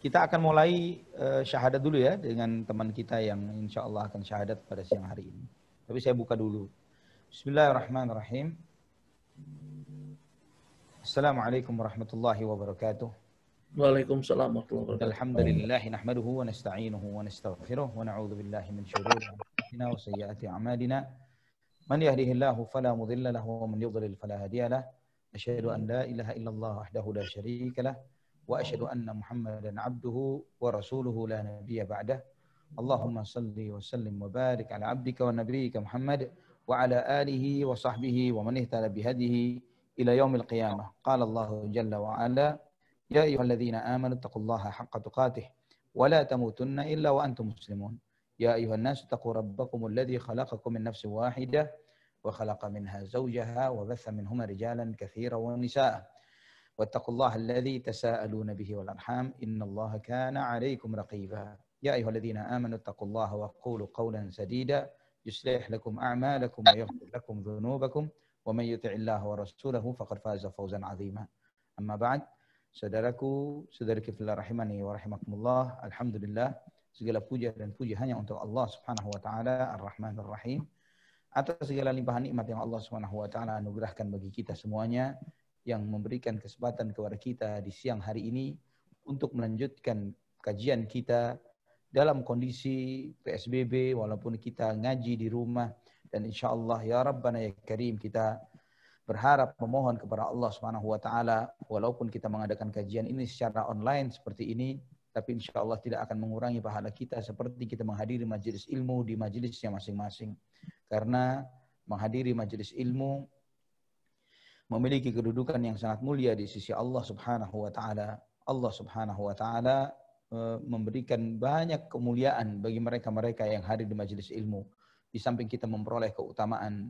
Kita akan mulai syahadat dulu ya dengan teman kita yang insya Allah akan syahadat pada siang hari ini. Tapi saya buka dulu. Bismillahirrahmanirrahim. Assalamualaikum warahmatullahi wabarakatuh. Waalaikumsalam warahmatullahi wabarakatuh. Alhamdulillah nahmaduhu wa nasta'inuhu wa nastaghfiruh wa na'udzu billahi min shururi anfusina wa sayyiati a'malina. Man yahdihillahu fala mudilla lahu wa man yudlil fala hadiya lahu. Asyhadu an la ilaha illallah wahdahu la syarika lahu wa asyhadu anna Muhammadan abduhu wa rasuluhu la nabiyya ba'dah. Allahumma salli wa sallim wa barik ala abdika wa nabiyyika Muhammad wa ala alihi wa sahbihi wa man ihtada bihadihi ila yaumil qiyamah. Qala Allah jalla wa ala يا أيها الذين آمنوا اتقوا الله حق تقاته ولا تموتن إلا وأنتم مسلمون يا أيها الناس اتقوا ربكم الذي خلقكم من نفس واحدة وخلق منها زوجها وبث منهما رجالا كثيرا ونساء واتقوا الله الذي تساءلون به والأرحام إن الله كان عليكم رقيبا يا أيها الذين آمنوا اتقوا الله وقولوا قولا سديدا يصلح لكم أعمالكم ويغفر لكم ذنوبكم ومن يطع الله ورسوله فقد فاز فوزا عظيما أما بعد. Saudaraku, saudariku fillah rahimani wa rahimakumullah. Alhamdulillah, segala puja dan puji hanya untuk Allah Subhanahu wa taala Ar-Rahmanur Rahim atas segala limpahan nikmat yang Allah Subhanahu wa taala anugerahkan bagi kita semuanya, yang memberikan kesempatan kepada kita di siang hari ini untuk melanjutkan kajian kita dalam kondisi PSBB walaupun kita ngaji di rumah, dan insyaallah ya Rabbana ya Karim kita berharap memohon kepada Allah Subhanahu wa taala walaupun kita mengadakan kajian ini secara online seperti ini, tapi insya Allah tidak akan mengurangi pahala kita seperti kita menghadiri majelis ilmu di majelisnya masing-masing. Karena menghadiri majelis ilmu memiliki kedudukan yang sangat mulia di sisi Allah Subhanahu wa taala. Allah Subhanahu wa taala memberikan banyak kemuliaan bagi mereka-mereka yang hadir di majelis ilmu. Di samping kita memperoleh keutamaan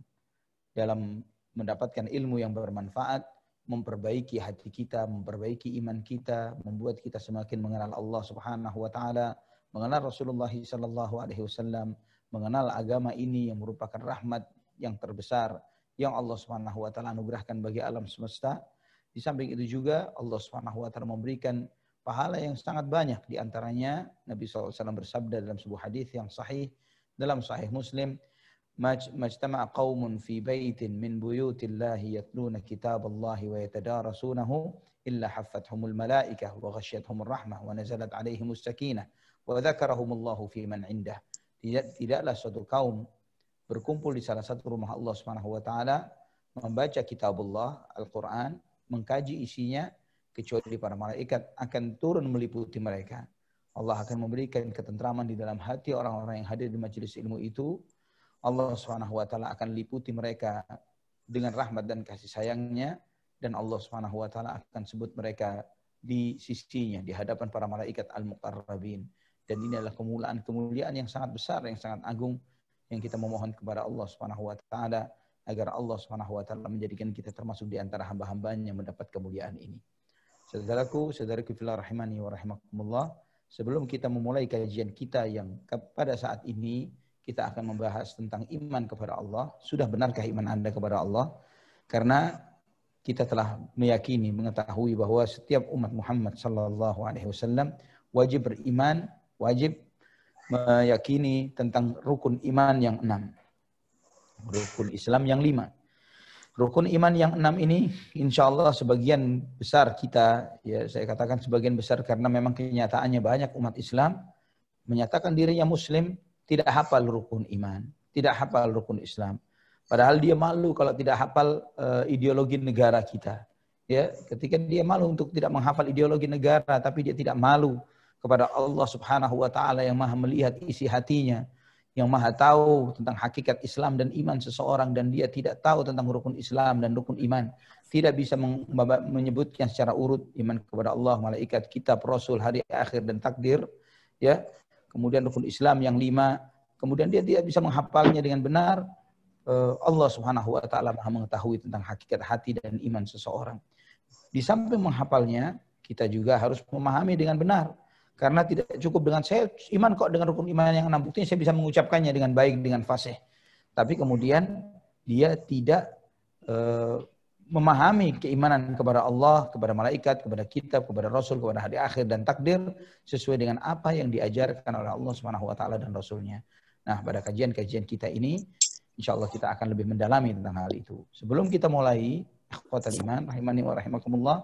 dalam mendapatkan ilmu yang bermanfaat, memperbaiki hati kita, memperbaiki iman kita, membuat kita semakin mengenal Allah Subhanahu wa taala, mengenal Rasulullah sallallahu alaihi wasallam, mengenal agama ini yang merupakan rahmat yang terbesar yang Allah Subhanahu wa taala anugerahkan bagi alam semesta. Di samping itu juga Allah Subhanahu wa taala memberikan pahala yang sangat banyak, di antaranya Nabi SAW bersabda dalam sebuah hadis yang sahih dalam Sahih Muslim, majtama'a qaumun fi baitin min buyutillahi yatluna kitaballahi wa yatadarasunahu illa haffathumul malaikah wa ghashyathumur rahmah wa nazalat alaihimus sakinah wa dzakarahumullahu fi man indah. Tidaklah suatu kaum berkumpul di salah satu rumah Allah Subhanahu wa taala membaca kitabullah Al-Qur'an, mengkaji isinya, kecuali para malaikat akan turun meliputi mereka. Allah akan memberikan ketentraman di dalam hati orang-orang yang hadir di majelis ilmu itu. Allah Subhanahu wa taala akan liputi mereka dengan rahmat dan kasih sayangnya, dan Allah Subhanahu wa taala akan sebut mereka di sisinya di hadapan para malaikat al-muqarrabin. Dan ini adalah kemuliaan yang sangat besar, yang sangat agung, yang kita memohon kepada Allah Subhanahu wa taala agar Allah Subhanahu wa taala menjadikan kita termasuk di antara hamba-hambanya yang mendapat kemuliaan ini. Saudaraku, saudariku fillah rahimani wa rahimakumullah, sebelum kita memulai kajian kita yang pada saat ini kita akan membahas tentang iman kepada Allah. Sudah benarkah iman Anda kepada Allah? Karena kita telah meyakini, mengetahui bahwa setiap umat Muhammad sallallahu alaihi wasallam wajib beriman, wajib meyakini tentang rukun iman yang 6. Rukun Islam yang 5. Rukun iman yang 6 ini insya Allah sebagian besar kita, ya saya katakan sebagian besar karena memang kenyataannya banyak umat Islam menyatakan dirinya Muslim, tidak hafal rukun iman, tidak hafal rukun Islam. Padahal dia malu kalau tidak hafal ideologi negara kita. Ya, ketika dia malu untuk tidak menghafal ideologi negara, tapi dia tidak malu kepada Allah Subhanahu wa taala yang Maha melihat isi hatinya, yang Maha tahu tentang hakikat Islam dan iman seseorang, dan dia tidak tahu tentang rukun Islam dan rukun iman. Tidak bisa menyebutkan secara urut iman kepada Allah, malaikat, kitab, rasul, hari akhir dan takdir, ya. Kemudian rukun Islam yang 5, kemudian dia tidak bisa menghafalnya dengan benar. Allah Subhanahu wa taala Maha mengetahui tentang hakikat hati dan iman seseorang. Di samping menghafalnya, kita juga harus memahami dengan benar. Karena tidak cukup dengan saya iman kok dengan rukun iman yang 6, buktinya saya bisa mengucapkannya dengan baik, dengan fasih. Tapi kemudian dia tidak memahami keimanan kepada Allah, kepada malaikat, kepada kitab, kepada Rasul, kepada hari akhir dan takdir sesuai dengan apa yang diajarkan oleh Allah Subhanahu wa taala dan Rasulnya. Nah, pada kajian-kajian kita ini insya Allah kita akan lebih mendalami tentang hal itu. Sebelum kita mulai, ikhwatal iman, rahimani wa rahimakumullah,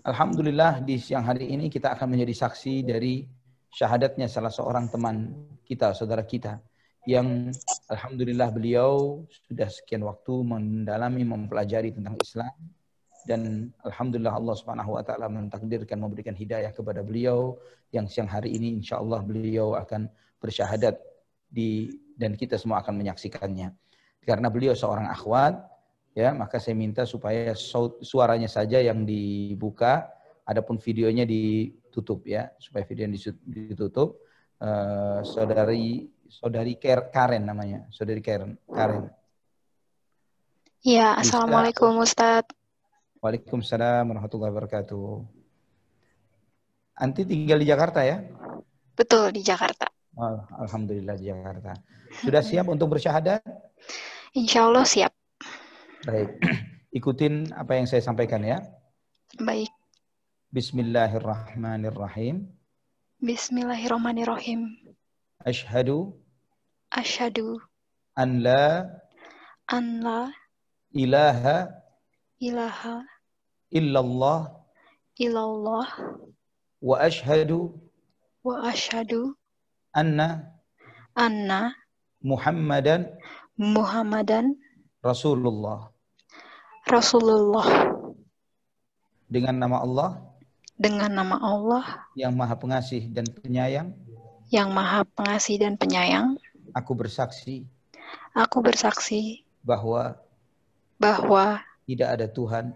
alhamdulillah di siang hari ini kita akan menjadi saksi dari syahadatnya salah seorang teman kita, saudara kita, yang alhamdulillah beliau sudah sekian waktu mendalami, mempelajari tentang Islam, dan alhamdulillah Allah Subhanahu wa taala mentakdirkan memberikan hidayah kepada beliau yang siang hari ini insyaallah beliau akan bersyahadat dan kita semua akan menyaksikannya. Karena beliau seorang akhwat, ya, maka saya minta supaya suaranya saja yang dibuka, adapun videonya ditutup, ya, supaya video yang ditutup. Saudari Karen namanya, saudari Karen. Ya, Assalamualaikum Ustadz. Waalaikumsalam warahmatullahi wabarakatuh. Anti tinggal di Jakarta ya? Betul, di Jakarta. Oh, alhamdulillah di Jakarta. Sudah siap untuk bersyahadat? Insya Allah siap. Baik, ikutin apa yang saya sampaikan ya. Baik. Bismillahirrahmanirrahim. Bismillahirrahmanirrahim. Asyhadu an la ilaha illallah wa asyhadu anna Muhammadan Rasulullah. Dengan nama Allah yang Maha Pengasih dan Penyayang, aku bersaksi bahwa tidak ada Tuhan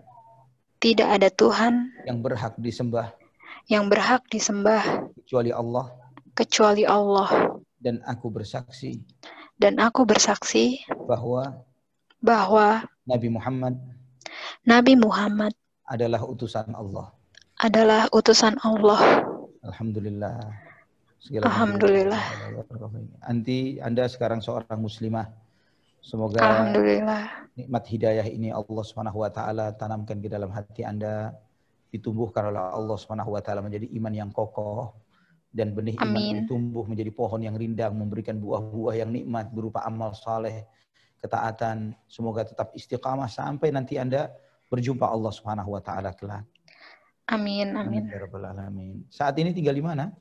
yang berhak disembah kecuali Allah, dan aku bersaksi bahwa Nabi Muhammad adalah utusan Allah. Alhamdulillah. Alhamdulillah. Anda sekarang seorang muslimah. Semoga Alhamdulillah. Nikmat hidayah ini Allah Subhanahu wa taala tanamkan di dalam hati Anda, ditumbuhkan oleh Allah Subhanahu wa taala menjadi iman yang kokoh, dan benih iman ini tumbuh menjadi pohon yang rindang, memberikan buah-buah yang nikmat berupa amal saleh, ketaatan. Semoga tetap istiqamah sampai nanti Anda berjumpa Allah Subhanahu wa taala kelak. Amin. Ya rabbal alamin. Saat ini tinggal di mana?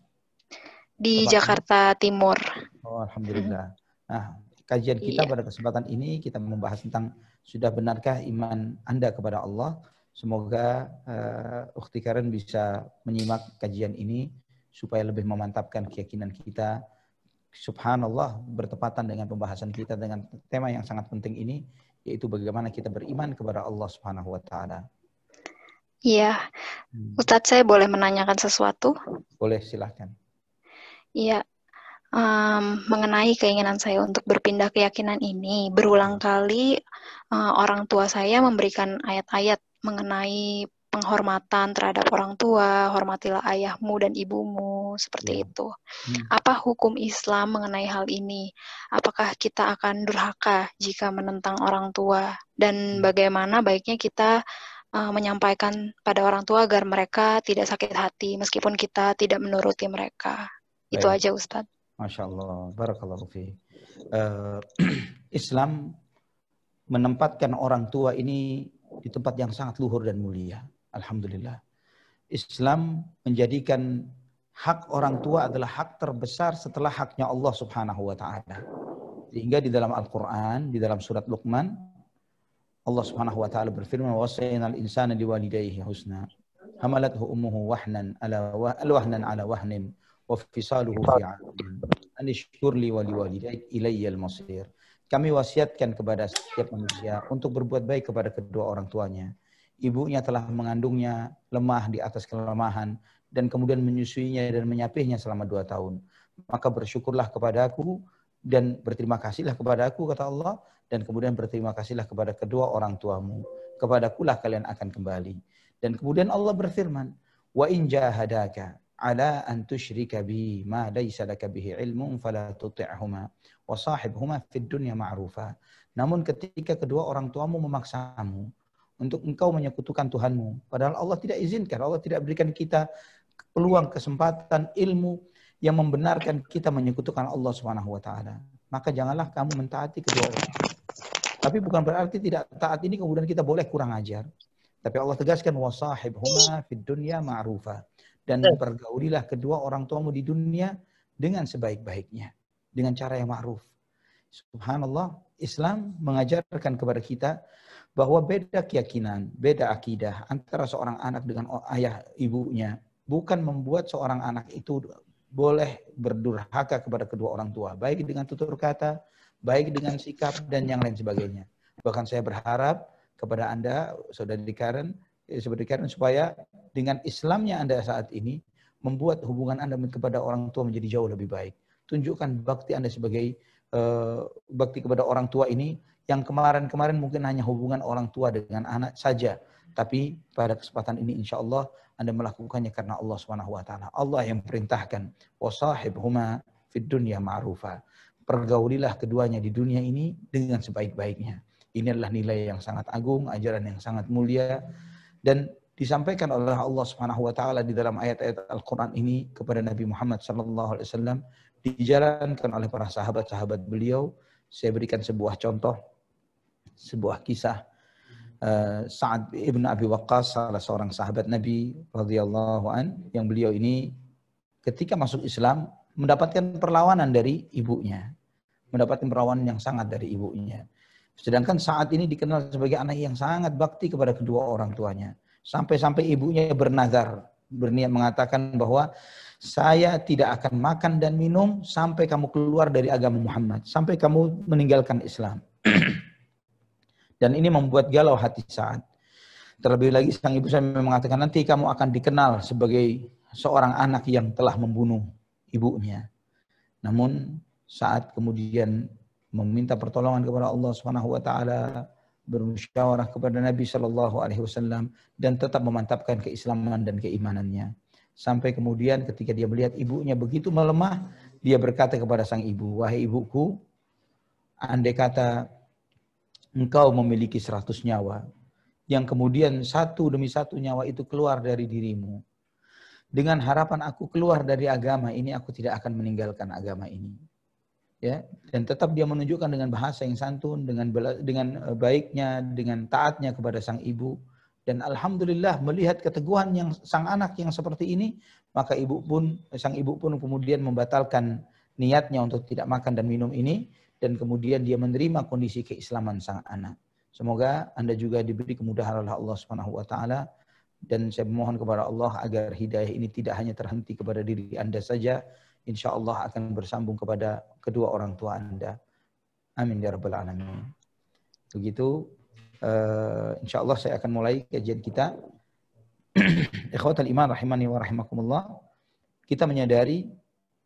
Di Jakarta Timur. Oh, alhamdulillah. Nah, kajian kita pada kesempatan ini kita membahas tentang sudah benarkah iman Anda kepada Allah. Semoga Ukhti Karen bisa menyimak kajian ini supaya lebih memantapkan keyakinan kita. Subhanallah, bertepatan dengan pembahasan kita dengan tema yang sangat penting ini, yaitu bagaimana kita beriman kepada Allah Subhanahu wa taala. Iya. Ustadz, saya boleh menanyakan sesuatu? Boleh, silahkan. Iya. Mengenai keinginan saya untuk berpindah keyakinan ini, berulang kali orang tua saya memberikan ayat-ayat mengenai penghormatan terhadap orang tua, hormatilah ayahmu dan ibumu, seperti itu. Apa hukum Islam mengenai hal ini? Apakah kita akan durhaka jika menentang orang tua? Dan bagaimana baiknya kita menyampaikan pada orang tua agar mereka tidak sakit hati meskipun kita tidak menuruti mereka? Baik. Itu aja Ustadz. Masya Allah, barakallahu fiik. Islam menempatkan orang tua ini di tempat yang sangat luhur dan mulia. Alhamdulillah. Islam menjadikan hak orang tua adalah hak terbesar setelah haknya Allah Subhanahu wa taala. Sehingga di dalam Al-Qur'an, di dalam surat Luqman, Allah Subhanahu wa taala berfirman, "Wasainal insana liwalidayhi husna. Hamalathu ummuhu wahnan ala wahnin wa fisaluhu fi 'amin. An ishkurli wa liwalidayk ilayyal masir." Kami wasiatkan kepada setiap manusia untuk berbuat baik kepada kedua orang tuanya. Ibunya telah mengandungnya lemah di atas kelemahan dan kemudian menyusuinya dan menyapihnya selama 2 tahun. Maka bersyukurlah kepadaku dan berterima kasihlah kepadaku, kata Allah, dan kemudian berterima kasihlah kepada kedua orang tuamu. Kepadakulah kalian akan kembali. Dan kemudian Allah berfirman, "Wa in jahadaka ala an tusyrika bi ma laysa laka bihi ilmun fala tuti'huma wa sahibhuma fid dunya ma'rufa." Namun ketika kedua orang tuamu memaksamu untuk engkau menyekutukan Tuhanmu. Padahal Allah tidak izinkan, Allah tidak berikan kita peluang, kesempatan, ilmu yang membenarkan kita menyekutukan Allah Subhanahu wa taala. Maka janganlah kamu mentaati kedua orang. Tapi bukan berarti tidak taat ini kemudian kita boleh kurang ajar. Tapi Allah tegaskan wasahibhuma fid dunya ma'rufa, dan pergaulilah kedua orang tuamu di dunia dengan sebaik-baiknya, dengan cara yang ma'ruf. Subhanallah, Islam mengajarkan kepada kita bahwa beda keyakinan, beda akidah antara seorang anak dengan ayah ibunya bukan membuat seorang anak itu boleh berdurhaka kepada kedua orang tua, baik dengan tutur kata, baik dengan sikap dan yang lain sebagainya. Bahkan saya berharap kepada Anda, saudari Karen, supaya dengan Islamnya Anda saat ini membuat hubungan Anda kepada orang tua menjadi jauh lebih baik. Tunjukkan bakti Anda sebagai bakti kepada orang tua ini yang kemarin-kemarin mungkin hanya hubungan orang tua dengan anak saja, tapi pada kesempatan ini insya Allah Anda melakukannya karena Allah Subhanahu wa taala. Allah yang perintahkan wasahibhuma fid dunya ma'rufa. Pergaulilah keduanya di dunia ini dengan sebaik-baiknya. Ini adalah nilai yang sangat agung, ajaran yang sangat mulia, dan disampaikan oleh Allah Subhanahu wa taala di dalam ayat-ayat Al-Qur'an ini kepada Nabi Muhammad sallallahu alaihi wasallam, dijalankan oleh para sahabat-sahabat beliau. Saya berikan sebuah contoh, sebuah kisah Sa'ad ibn Abi Waqqas, salah seorang sahabat Nabi radhiyallahu an, yang beliau ini ketika masuk Islam mendapatkan perlawanan dari ibunya, mendapatkan perlawanan yang sangat dari ibunya. Sedangkan Sa'ad ini dikenal sebagai anak yang sangat bakti kepada kedua orang tuanya. Sampai-sampai ibunya bernazar, berniat mengatakan bahwa saya tidak akan makan dan minum sampai kamu keluar dari agama Muhammad, sampai kamu meninggalkan Islam. Dan ini membuat galau hati Sa'ad. Terlebih lagi sang ibu saya mengatakan nanti kamu akan dikenal sebagai seorang anak yang telah membunuh ibunya. Namun Sa'ad kemudian meminta pertolongan kepada Allah Subhanahu wa taala, bermusyawarah kepada Nabi sallallahu alaihi wasallam, dan tetap memantapkan keislaman dan keimanannya. Sampai kemudian ketika dia melihat ibunya begitu melemah, dia berkata kepada sang ibu, "Wahai ibuku, andai kata engkau memiliki 100 nyawa, yang kemudian satu demi satu nyawa itu keluar dari dirimu, dengan harapan aku keluar dari agama ini, aku tidak akan meninggalkan agama ini." Ya, dan tetap dia menunjukkan dengan bahasa yang santun, dengan baiknya, dengan taatnya kepada sang ibu. Dan alhamdulillah melihat keteguhan yang sang anak yang seperti ini, maka sang ibu pun kemudian membatalkan niatnya untuk tidak makan dan minum ini, dan kemudian dia menerima kondisi keislaman sang anak. Semoga Anda juga diberi kemudahan oleh Allah Subhanahu wa taala, dan saya memohon kepada Allah agar hidayah ini tidak hanya terhenti kepada diri Anda saja, insya Allah akan bersambung kepada kedua orang tua Anda. Amin ya rabbal alamin. Begitu, insya Allah saya akan mulai kajian kita. Ikhwatal iman rahimani wa rahimakumullah. Kita menyadari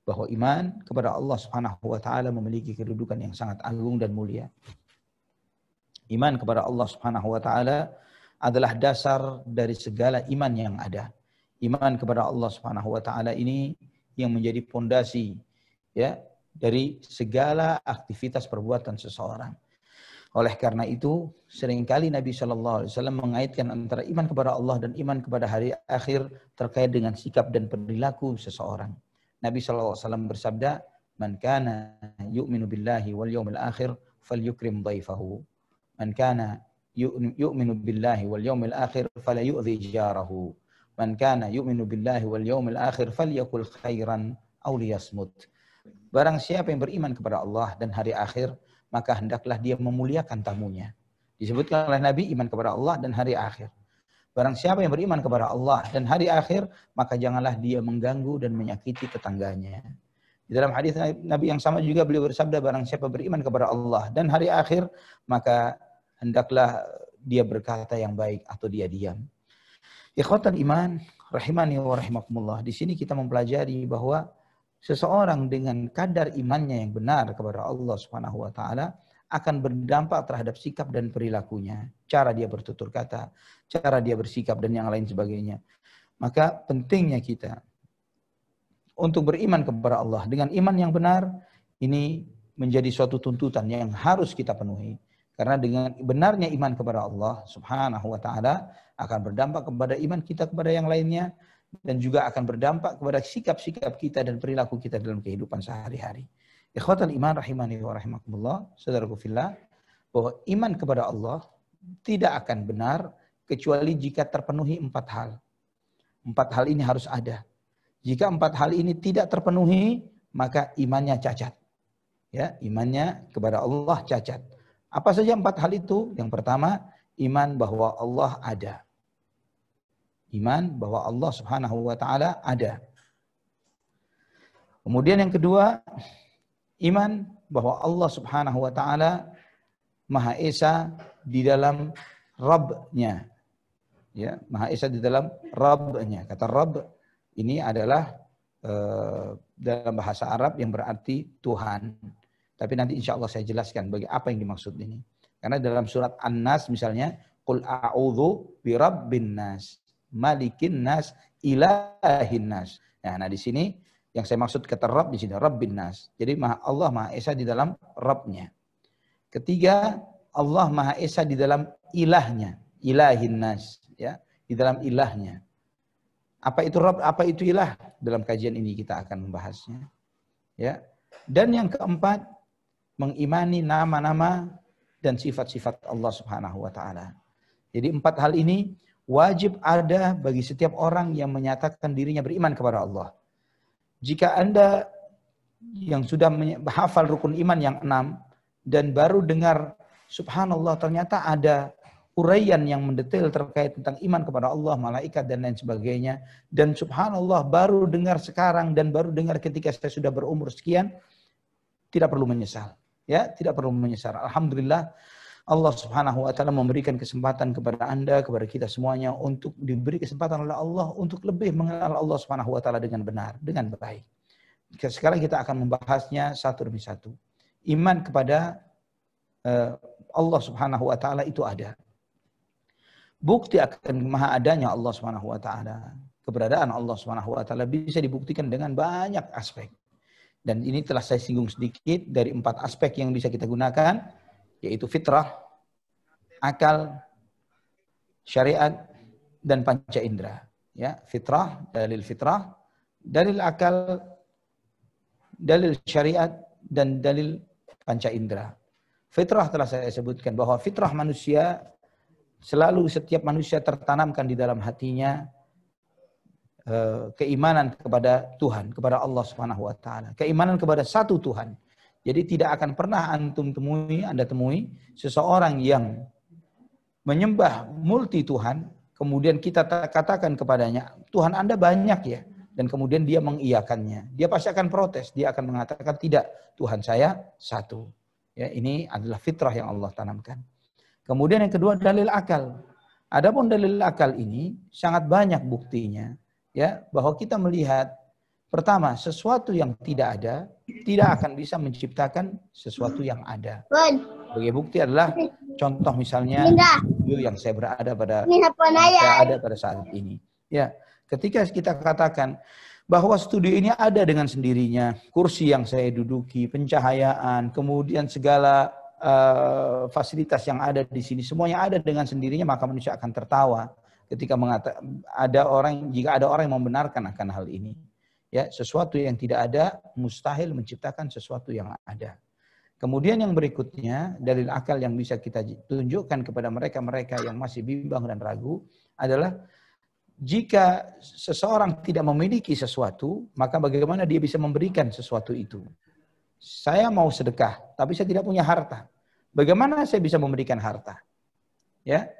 bahwa iman kepada Allah Subhanahu wa taala memiliki kedudukan yang sangat agung dan mulia. Iman kepada Allah Subhanahu wa taala adalah dasar dari segala iman yang ada. Iman kepada Allah Subhanahu wa taala ini yang menjadi pondasi ya dari segala aktivitas perbuatan seseorang. Oleh karena itu, seringkali Nabi Shallallahu Alaihi Wasallam mengaitkan antara iman kepada Allah dan iman kepada hari akhir terkait dengan sikap dan perilaku seseorang. Nabi Shallallahu Alaihi Wasallam bersabda, "Man kana yu'minu billahi wal yawmil akhir, falyukrim dhaifahu. Man kana yu'minu billahi wal yawmil akhir, fala yu'dhi jarahu. Man kana yu'minu billahi wal yawmil akhir falyakul khairan aw liyasmut." Barang siapa yang beriman kepada Allah dan hari akhir, maka hendaklah dia memuliakan tamunya. Disebutkan oleh Nabi iman kepada Allah dan hari akhir. Barang siapa yang beriman kepada Allah dan hari akhir, maka janganlah dia mengganggu dan menyakiti tetangganya. Di dalam hadis Nabi yang sama juga beliau bersabda, barang siapa beriman kepada Allah dan hari akhir, maka hendaklah dia berkata yang baik atau dia diam. Ikhwatan iman, rahimani wa rahimakumullah. Di sini kita mempelajari bahwa seseorang dengan kadar imannya yang benar kepada Allah Subhanahu wa taala akan berdampak terhadap sikap dan perilakunya, cara dia bertutur kata, cara dia bersikap dan yang lain sebagainya. Maka pentingnya kita untuk beriman kepada Allah dengan iman yang benar ini menjadi suatu tuntutan yang harus kita penuhi. Karena dengan benarnya iman kepada Allah Subhanahu wa taala akan berdampak kepada iman kita kepada yang lainnya dan juga akan berdampak kepada sikap-sikap kita dan perilaku kita dalam kehidupan sehari-hari. Ikhwatal iman rahimani wa rahimakumullah, saudaraku fillah, bahwa iman kepada Allah tidak akan benar kecuali jika terpenuhi 4 hal. 4 hal ini harus ada. Jika 4 hal ini tidak terpenuhi, maka imannya cacat. Ya, imannya kepada Allah cacat. Apa saja 4 hal itu? Yang pertama, iman bahwa Allah ada. Iman bahwa Allah Subhanahu wa taala ada. Kemudian yang kedua, iman bahwa Allah Subhanahu wa taala Maha Esa di dalam Rabb-Nya. Ya, Maha Esa di dalam Rabb-Nya. Kata Rabb ini adalah dalam bahasa Arab yang berarti Tuhan. Tapi nanti insya Allah saya jelaskan bagi apa yang dimaksud ini. Karena dalam surat An-Nas misalnya, Qul a'udzu birabbin nas, malikin nas, ilahin nas. Nah di sini yang saya maksud kata Rabb di sini, Rabbin nas. Jadi Allah Maha Esa di dalam Rabb-Nya. Ketiga, Allah Maha Esa di dalam ilahnya, ilahin nas, ya, di dalam ilahnya. Apa itu Rabb, apa itu ilah? Dalam kajian ini kita akan membahasnya. Ya. Dan yang keempat, mengimani nama-nama dan sifat-sifat Allah Subhanahu wa taala. Jadi 4 hal ini wajib ada bagi setiap orang yang menyatakan dirinya beriman kepada Allah. Jika Anda yang sudah menghafal rukun iman yang 6 dan baru dengar subhanallah ternyata ada uraian yang mendetail terkait tentang iman kepada Allah, malaikat dan lain sebagainya, dan subhanallah baru dengar sekarang dan baru dengar ketika saya sudah berumur sekian, tidak perlu menyesal. Ya, tidak perlu menyesal. Alhamdulillah Allah Subhanahu wa taala memberikan kesempatan kepada Anda, kepada kita semuanya untuk diberi kesempatan oleh Allah untuk lebih mengenal Allah Subhanahu wa taala dengan benar, dengan baik. Sekarang kita akan membahasnya satu demi satu. Iman kepada Allah Subhanahu wa taala itu ada. Bukti akan maha adanya Allah Subhanahu wa taala, keberadaan Allah Subhanahu wa taala bisa dibuktikan dengan banyak aspek. Dan ini telah saya singgung sedikit dari 4 aspek yang bisa kita gunakan, yaitu fitrah, akal, syariat, dan panca indera. Ya, fitrah, dalil akal, dalil syariat, dan dalil panca indera. Fitrah telah saya sebutkan bahwa fitrah manusia selalu setiap manusia tertanamkan di dalam hatinya keimanan kepada Tuhan, kepada Allah Subhanahu wa taala. Keimanan kepada satu Tuhan. Jadi tidak akan pernah Anda temui seseorang yang menyembah multi Tuhan, kemudian kita katakan kepadanya, Tuhan Anda banyak ya, dan kemudian dia mengiyakannya. Dia pasti akan protes, dia akan mengatakan tidak, Tuhan saya satu. Ya, ini adalah fitrah yang Allah tanamkan. Kemudian yang kedua, dalil akal. Adapun dalil akal ini sangat banyak buktinya. Ya, bahwa kita melihat pertama, sesuatu yang tidak ada tidak akan bisa menciptakan sesuatu yang ada. Sebagai bukti adalah contoh misalnya studio yang saya berada pada saat ini. Ya, ketika kita katakan bahwa studio ini ada dengan sendirinya, kursi yang saya duduki, pencahayaan, kemudian segala fasilitas yang ada di sini semuanya ada dengan sendirinya, maka manusia akan tertawa ketika jika ada orang yang membenarkan akan hal ini. Ya, sesuatu yang tidak ada mustahil menciptakan sesuatu yang ada. Kemudian yang berikutnya, dalil akal yang bisa kita tunjukkan kepada mereka-mereka yang masih bimbang dan ragu adalah jika seseorang tidak memiliki sesuatu, maka bagaimana dia bisa memberikan sesuatu itu? Saya mau sedekah, tapi saya tidak punya harta. Bagaimana saya bisa memberikan harta? Ya,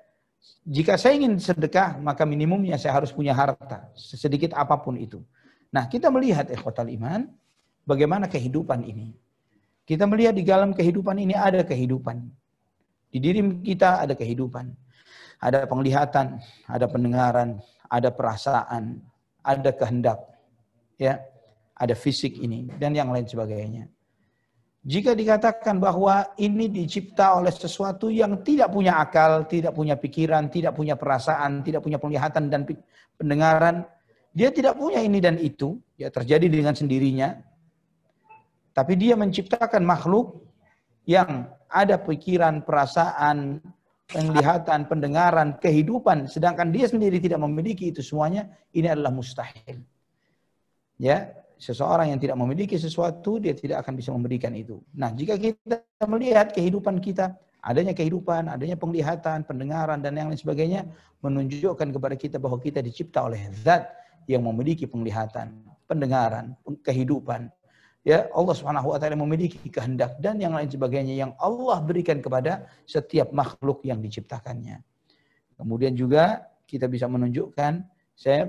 jika saya ingin sedekah, maka minimumnya saya harus punya harta, sedikit apapun itu. Nah, kita melihat ikhwatal iman, bagaimana kehidupan ini. Kita melihat di dalam kehidupan ini ada kehidupan. Di diri kita ada kehidupan. Ada penglihatan, ada pendengaran, ada perasaan, ada kehendak. Ya, ada fisik ini, dan yang lain sebagainya. Jika dikatakan bahwa ini dicipta oleh sesuatu yang tidak punya akal, tidak punya pikiran, tidak punya perasaan, tidak punya penglihatan dan pendengaran, dia tidak punya ini dan itu, ya terjadi dengan sendirinya. Tapi dia menciptakan makhluk yang ada pikiran, perasaan, penglihatan, pendengaran, kehidupan, sedangkan dia sendiri tidak memiliki itu semuanya, ini adalah mustahil. Ya, seseorang yang tidak memiliki sesuatu, dia tidak akan bisa memberikan itu. Nah, jika kita melihat kehidupan kita, adanya kehidupan, adanya penglihatan, pendengaran, dan yang lain sebagainya, menunjukkan kepada kita bahwa kita dicipta oleh zat yang memiliki penglihatan, pendengaran, kehidupan. Ya, Allah Subhanahu wa taala memiliki kehendak dan yang lain sebagainya yang Allah berikan kepada setiap makhluk yang diciptakannya. Kemudian juga kita bisa menunjukkan, saya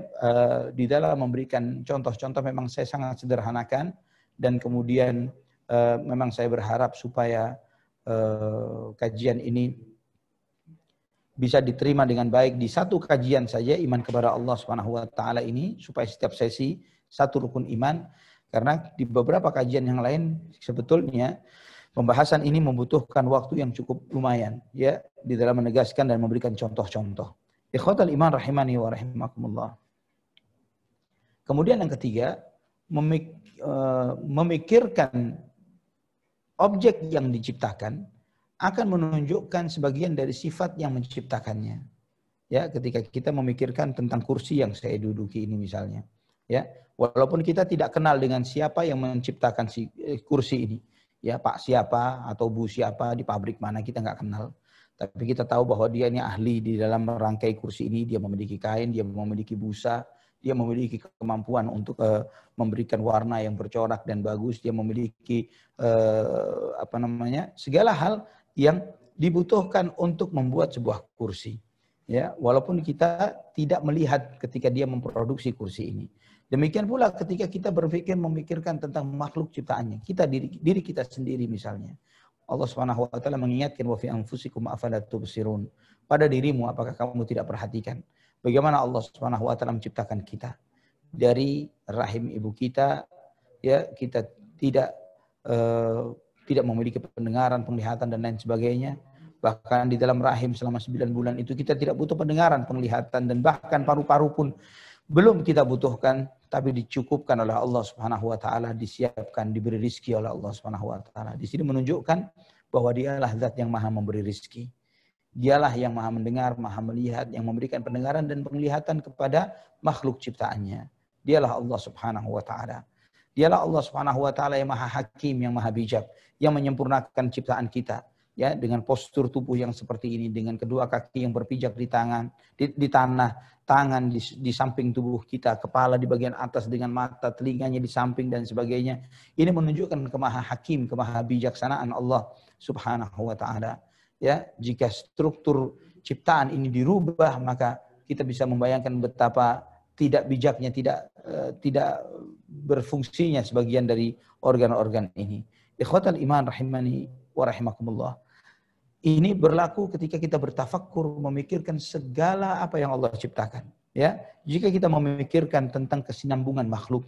di dalam memberikan contoh-contoh memang saya sangat sederhanakan, dan kemudian memang saya berharap supaya kajian ini bisa diterima dengan baik di satu kajian saja, iman kepada Allah Subhanahu wa taala ini, supaya setiap sesi satu rukun iman. Karena di beberapa kajian yang lain sebetulnya pembahasan ini membutuhkan waktu yang cukup lumayan ya di dalam menegaskan dan memberikan contoh-contoh. Ikhwatal iman rahimani wa rahimakumullah. Kemudian yang ketiga, memikirkan objek yang diciptakan akan menunjukkan sebagian dari sifat yang menciptakannya. Ya, ketika kita memikirkan tentang kursi yang saya duduki ini misalnya, ya, walaupun kita tidak kenal dengan siapa yang menciptakan kursi ini, ya Pak siapa atau Bu siapa di pabrik mana kita nggak kenal, tapi kita tahu bahwa dia ini ahli di dalam merangkai kursi ini, dia memiliki kain, dia memiliki busa, dia memiliki kemampuan untuk memberikan warna yang bercorak dan bagus, dia memiliki segala hal yang dibutuhkan untuk membuat sebuah kursi. Ya, walaupun kita tidak melihat ketika dia memproduksi kursi ini. Demikian pula ketika kita memikirkan tentang makhluk ciptaannya, kita diri kita sendiri misalnya. Allah Subhanahu wa taala mengingatkan wa fi anfusikum afala tubsirun. Pada dirimu apakah kamu tidak perhatikan bagaimana Allah Subhanahu wa taala menciptakan kita dari rahim ibu kita, ya, kita tidak memiliki pendengaran, penglihatan dan lain sebagainya. Bahkan di dalam rahim selama 9 bulan itu kita tidak butuh pendengaran, penglihatan, dan bahkan paru-paru pun belum kita butuhkan, tapi dicukupkan oleh Allah Subhanahu wa taala, disiapkan, diberi rizki oleh Allah Subhanahu wa taala. Di sini menunjukkan bahwa Dialah zat yang Maha memberi rizki. Dialah yang Maha mendengar, Maha melihat, yang memberikan pendengaran dan penglihatan kepada makhluk ciptaannya. Dialah Allah Subhanahu wa taala. Dialah Allah Subhanahu wa taala yang Maha Hakim, yang Maha Bijak, yang menyempurnakan ciptaan kita. Ya, dengan postur tubuh yang seperti ini, dengan kedua kaki yang berpijak di tanah, tangan di samping tubuh kita, kepala di bagian atas dengan mata, telinganya di samping dan sebagainya. Ini menunjukkan kemaha hakim, kemaha bijaksanaan Allah Subhanahu wa taala. Ya, jika struktur ciptaan ini dirubah, maka kita bisa membayangkan betapa tidak bijaknya, tidak berfungsinya sebagian dari organ-organ ini. Ikhwatal iman rahimani wa rahimakumullah. Ini berlaku ketika kita bertafakkur, memikirkan segala apa yang Allah ciptakan. Ya, jika kita memikirkan tentang kesinambungan makhluk,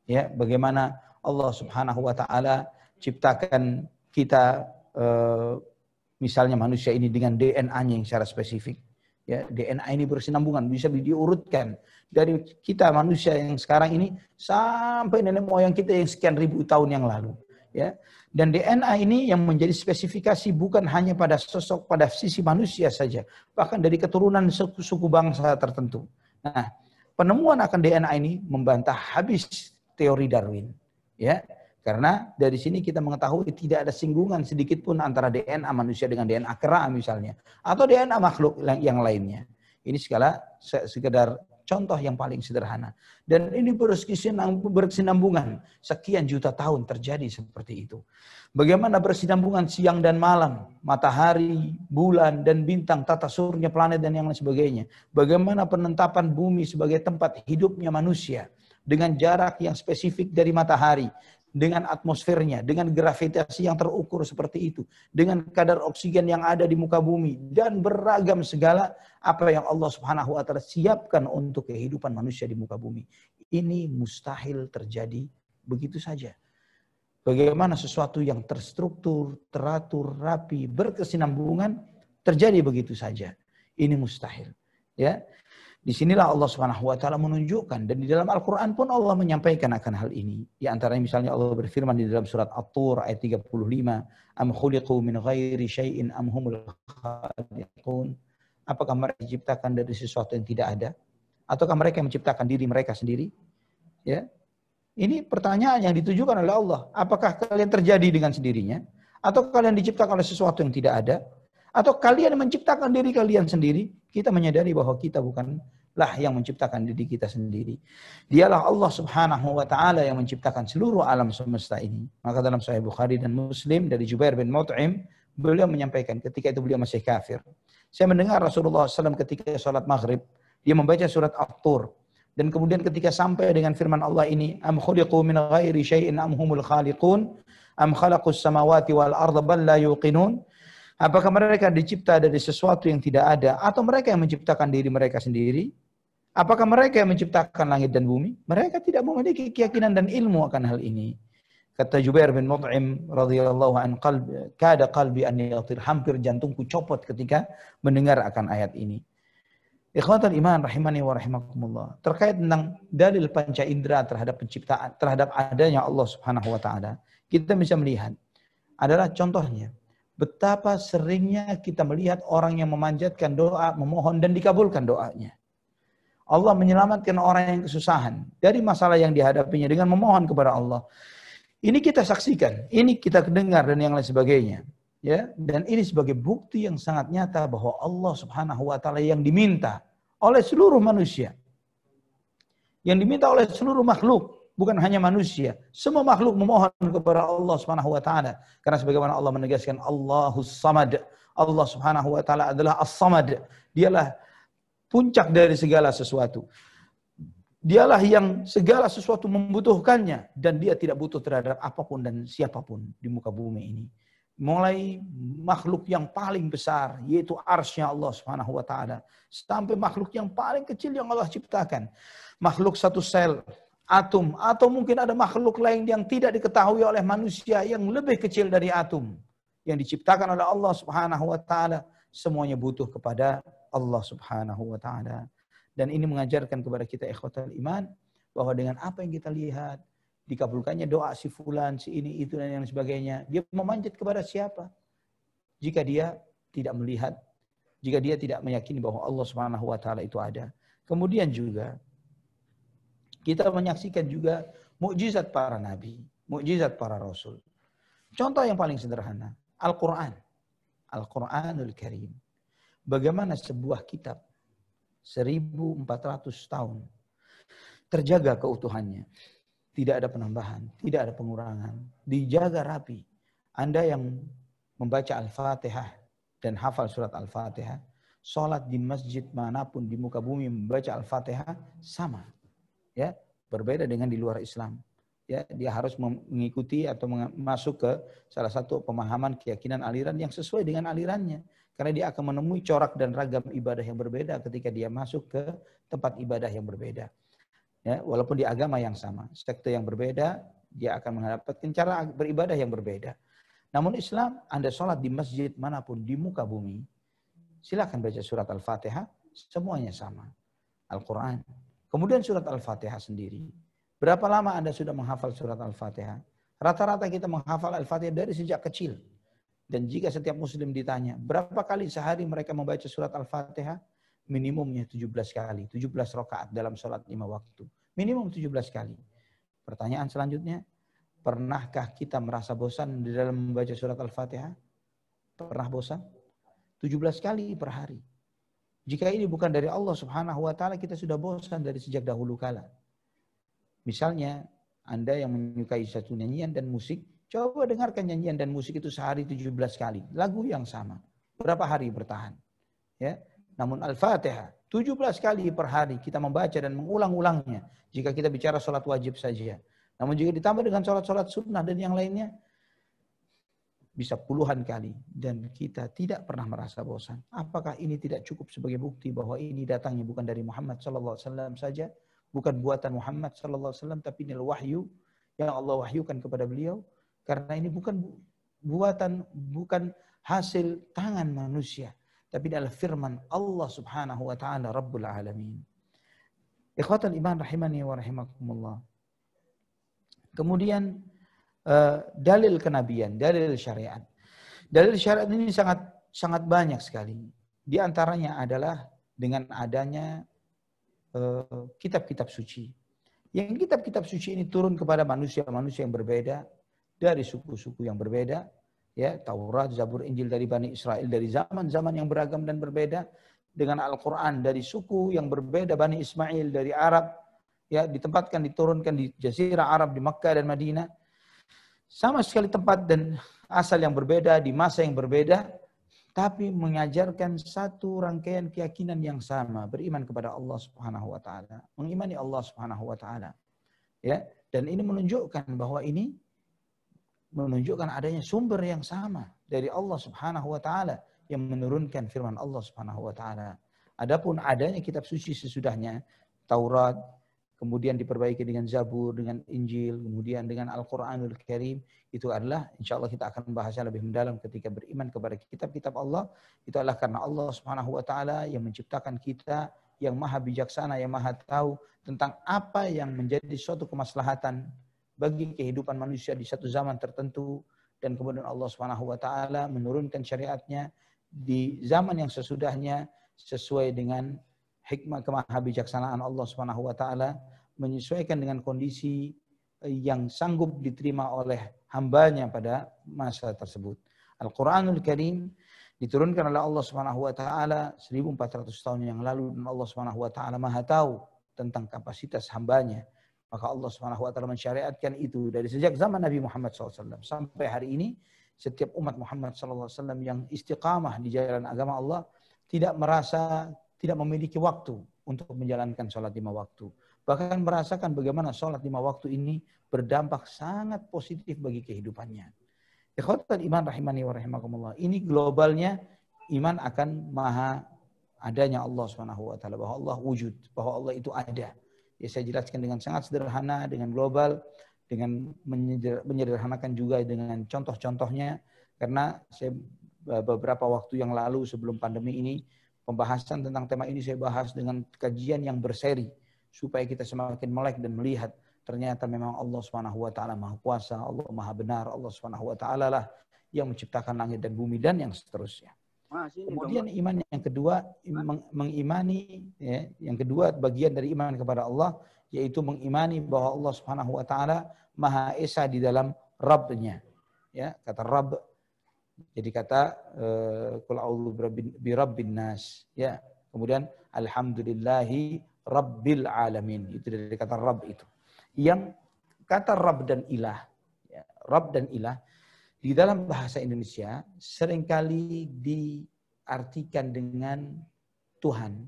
ya, bagaimana Allah Subhanahu wa taala ciptakan kita, misalnya manusia ini dengan DNA-nya yang secara spesifik. Ya, DNA ini bersinambungan, bisa diurutkan dari kita manusia yang sekarang ini sampai nenek moyang kita yang sekian ribu tahun yang lalu. Ya, dan DNA ini yang menjadi spesifikasi bukan hanya pada sosok, pada sisi manusia saja, bahkan dari keturunan suku bangsa tertentu. Nah, penemuan akan DNA ini membantah habis teori Darwin, ya, karena dari sini kita mengetahui tidak ada singgungan sedikit pun antara DNA manusia dengan DNA kera misalnya, atau DNA makhluk yang lainnya. Ini sekedar contoh yang paling sederhana. Dan ini berkesinambungan. Sekian juta tahun terjadi seperti itu. Bagaimana berkesinambungan siang dan malam, matahari, bulan, dan bintang, tata surya, planet, dan yang lain sebagainya. Bagaimana penentapan bumi sebagai tempat hidupnya manusia. Dengan jarak yang spesifik dari matahari. Dengan atmosfernya, dengan gravitasi yang terukur seperti itu. Dengan kadar oksigen yang ada di muka bumi. Dan beragam segala apa yang Allah Subhanahu wa taala siapkan untuk kehidupan manusia di muka bumi. Ini mustahil terjadi begitu saja. Bagaimana sesuatu yang terstruktur, teratur, rapi, berkesinambungan terjadi begitu saja. Ini mustahil. Ya. Disinilah Allah Subhanahu wa taala menunjukkan, dan di dalam Al-Qur'an pun Allah menyampaikan akan hal ini. Di antaranya misalnya Allah berfirman di dalam surat At-Tur ayat 35, am khuliqu min ghairi syai'in am humul khaliqun. Apakah mereka diciptakan dari sesuatu yang tidak ada, ataukah mereka yang menciptakan diri mereka sendiri? Ya. Ini pertanyaan yang ditujukan oleh Allah. Apakah kalian terjadi dengan sendirinya, atau kalian diciptakan oleh sesuatu yang tidak ada, atau kalian menciptakan diri kalian sendiri? Kita menyadari bahwa kita bukanlah yang menciptakan diri kita sendiri. Dialah Allah Subhanahu wa taala yang menciptakan seluruh alam semesta ini. Maka dalam Sahih Bukhari dan Muslim dari Jubair bin Mut'im, beliau menyampaikan ketika itu beliau masih kafir. Saya mendengar Rasulullah SAW ketika salat maghrib, dia membaca surat At-Tur. Dan kemudian ketika sampai dengan firman Allah ini, am khuliqu min ghairi syai'in am humul khaliqun, am khalaqus samawati wal arda bal la yuqinun. Apakah mereka dicipta dari sesuatu yang tidak ada, atau mereka yang menciptakan diri mereka sendiri? Apakah mereka yang menciptakan langit dan bumi? Mereka tidak memiliki keyakinan dan ilmu akan hal ini. Kata Jubair bin Mut'im radhiyallahu an, kada qalbi an yatir, hampir jantungku copot ketika mendengar akan ayat ini. Ikhwatul iman rahimani wa rahimakumullah. Terkait tentang dalil panca indera terhadap penciptaan, terhadap adanya Allah Subhanahu wa taala, kita bisa melihat adalah contohnya betapa seringnya kita melihat orang yang memanjatkan doa, memohon dan dikabulkan doanya. Allah menyelamatkan orang yang kesusahan dari masalah yang dihadapinya dengan memohon kepada Allah. Ini kita saksikan, ini kita dengar dan yang lain sebagainya. Ya, dan ini sebagai bukti yang sangat nyata bahwa Allah Subhanahu wa taala yang diminta oleh seluruh manusia. Yang diminta oleh seluruh makhluk. Bukan hanya manusia. Semua makhluk memohon kepada Allah Subhanahu wa taala. Karena sebagaimana Allah menegaskan Allahus Samad. Allah Subhanahu wa taala adalah As-Samad. Dialah puncak dari segala sesuatu. Dialah yang segala sesuatu membutuhkannya, dan dia tidak butuh terhadap apapun dan siapapun di muka bumi ini. Mulai makhluk yang paling besar, yaitu arsy-Nya Allah Subhanahu wa taala, sampai makhluk yang paling kecil yang Allah ciptakan. Makhluk satu sel, atom, atau mungkin ada makhluk lain yang tidak diketahui oleh manusia yang lebih kecil dari atom yang diciptakan oleh Allah Subhanahu wa taala, semuanya butuh kepada Allah Subhanahu wa taala. Dan ini mengajarkan kepada kita ikhwatul iman bahwa dengan apa yang kita lihat dikabulkannya doa si fulan, si ini, itu dan yang sebagainya, dia memanjat kepada siapa? Jika dia tidak melihat, jika dia tidak meyakini bahwa Allah Subhanahu wa taala itu ada. Kemudian juga kita menyaksikan juga mukjizat para nabi, mukjizat para rasul. Contoh yang paling sederhana, Al-Quran. Al-Quranul Karim. Bagaimana sebuah kitab 1400 tahun terjaga keutuhannya. Tidak ada penambahan, tidak ada pengurangan. Dijaga rapi. Anda yang membaca Al-Fatihah dan hafal surat Al-Fatihah, sholat di masjid manapun di muka bumi membaca Al-Fatihah sama. Ya, berbeda dengan di luar Islam. Ya, dia harus mengikuti atau masuk ke salah satu pemahaman keyakinan aliran yang sesuai dengan alirannya. Karena dia akan menemui corak dan ragam ibadah yang berbeda ketika dia masuk ke tempat ibadah yang berbeda. Ya, walaupun di agama yang sama, sekte yang berbeda, dia akan mendapatkan cara beribadah yang berbeda. Namun Islam, Anda sholat di masjid manapun di muka bumi, silakan baca surat Al-Fatihah, semuanya sama. Al-Quran. Kemudian surat Al-Fatihah sendiri. Berapa lama Anda sudah menghafal surat Al-Fatihah? Rata-rata kita menghafal Al-Fatihah dari sejak kecil. Dan jika setiap muslim ditanya, berapa kali sehari mereka membaca surat Al-Fatihah? Minimumnya 17 kali. 17 rakaat dalam sholat 5 waktu. Minimum 17 kali. Pertanyaan selanjutnya, pernahkah kita merasa bosan di dalam membaca surat Al-Fatihah? Pernah bosan? 17 kali per hari. Jika ini bukan dari Allah Subhanahu wa taala, kita sudah bosan dari sejak dahulu kala. Misalnya, Anda yang menyukai satu nyanyian dan musik, coba dengarkan nyanyian dan musik itu sehari 17 kali. Lagu yang sama. Berapa hari bertahan? Ya. Namun Al-Fatihah 17 kali per hari kita membaca dan mengulang-ulangnya. Jika kita bicara sholat wajib saja. Namun jika ditambah dengan sholat-sholat sunnah dan yang lainnya, bisa puluhan kali. Dan kita tidak pernah merasa bosan. Apakah ini tidak cukup sebagai bukti bahwa ini datangnya bukan dari Muhammad SAW saja? Bukan buatan Muhammad SAW, tapi ini wahyu yang Allah wahyukan kepada beliau. Karena ini bukan buatan, bukan hasil tangan manusia. Tapi adalah firman Allah Subhanahu wa ta'ala Rabbul Alamin. Ikhwatal iman rahimani wa rahimakumullah. Kemudian dalil kenabian, dalil syariat. Dalil syariat ini sangat banyak sekali. Di antaranya adalah dengan adanya kitab-kitab suci. Yang kitab-kitab suci ini turun kepada manusia-manusia yang berbeda dari suku-suku yang berbeda, ya, Taurat, Zabur, Injil dari Bani Israel dari zaman-zaman yang beragam dan berbeda, dengan Al-Qur'an dari suku yang berbeda, Bani Ismail dari Arab, ya, ditempatkan diturunkan di Jazirah Arab di Makkah dan Madinah. Sama sekali tempat dan asal yang berbeda di masa yang berbeda, tapi mengajarkan satu rangkaian keyakinan yang sama, beriman kepada Allah Subhanahu wa taala, mengimani Allah Subhanahu wa taala. Ya, dan ini menunjukkan bahwa ini menunjukkan adanya sumber yang sama dari Allah Subhanahu wa taala yang menurunkan firman Allah Subhanahu wa taala. Adapun adanya kitab suci sesudahnya, Taurat, kemudian diperbaiki dengan Zabur, dengan Injil, kemudian dengan Al-Qur'anul Karim, itu adalah insya Allah kita akan bahasnya lebih mendalam ketika beriman kepada kitab-kitab Allah. Itu adalah karena Allah Subhanahu wa taala yang menciptakan kita, yang maha bijaksana, yang maha tahu tentang apa yang menjadi suatu kemaslahatan bagi kehidupan manusia di satu zaman tertentu, dan kemudian Allah Subhanahu wa taala menurunkan syariatnya di zaman yang sesudahnya sesuai dengan hikmah kemahabijaksanaan Allah Subhanahu wa taala, menyesuaikan dengan kondisi yang sanggup diterima oleh hambanya pada masa tersebut. Al-Qur'anul Karim diturunkan oleh Allah Subhanahu wa taala 1400 tahun yang lalu, dan Allah Subhanahu wa taala Maha tahu tentang kapasitas hambanya. Maka Allah Subhanahu wa taala mensyariatkan itu dari sejak zaman Nabi Muhammad SAW sampai hari ini. Setiap umat Muhammad SAW yang istiqamah di jalan agama Allah tidak memiliki waktu untuk menjalankan sholat 5 waktu. Bahkan merasakan bagaimana sholat 5 waktu ini berdampak sangat positif bagi kehidupannya. Ikhwatal iman rahimani wa rahimakumullah. Ini globalnya iman akan maha adanya Allah Subhanahu wa taala, bahwa Allah wujud, bahwa Allah itu ada. Ya, saya jelaskan dengan sangat sederhana, dengan global, dengan menyederhanakan juga dengan contoh-contohnya, karena saya beberapa waktu yang lalu sebelum pandemi ini, pembahasan tentang tema ini saya bahas dengan kajian yang berseri supaya kita semakin melek dan melihat ternyata memang Allah Subhanahu wa taala Maha Kuasa, Allah Maha Benar, Allah Subhanahu wa taala lah yang menciptakan langit dan bumi dan yang seterusnya. Kemudian iman yang kedua, mengimani, ya, yang kedua bagian dari iman kepada Allah, yaitu mengimani bahwa Allah Subhanahu wa taala Maha Esa di dalam Rabb-nya. Ya, kata Rabb jadi kata qul a'udzu birabbin nas, ya. Kemudian alhamdulillahi rabbil alamin. Itu dari kata Rabb itu. Yang kata Rabb dan ilah, ya, Rabb dan ilah di dalam bahasa Indonesia seringkali diartikan dengan Tuhan.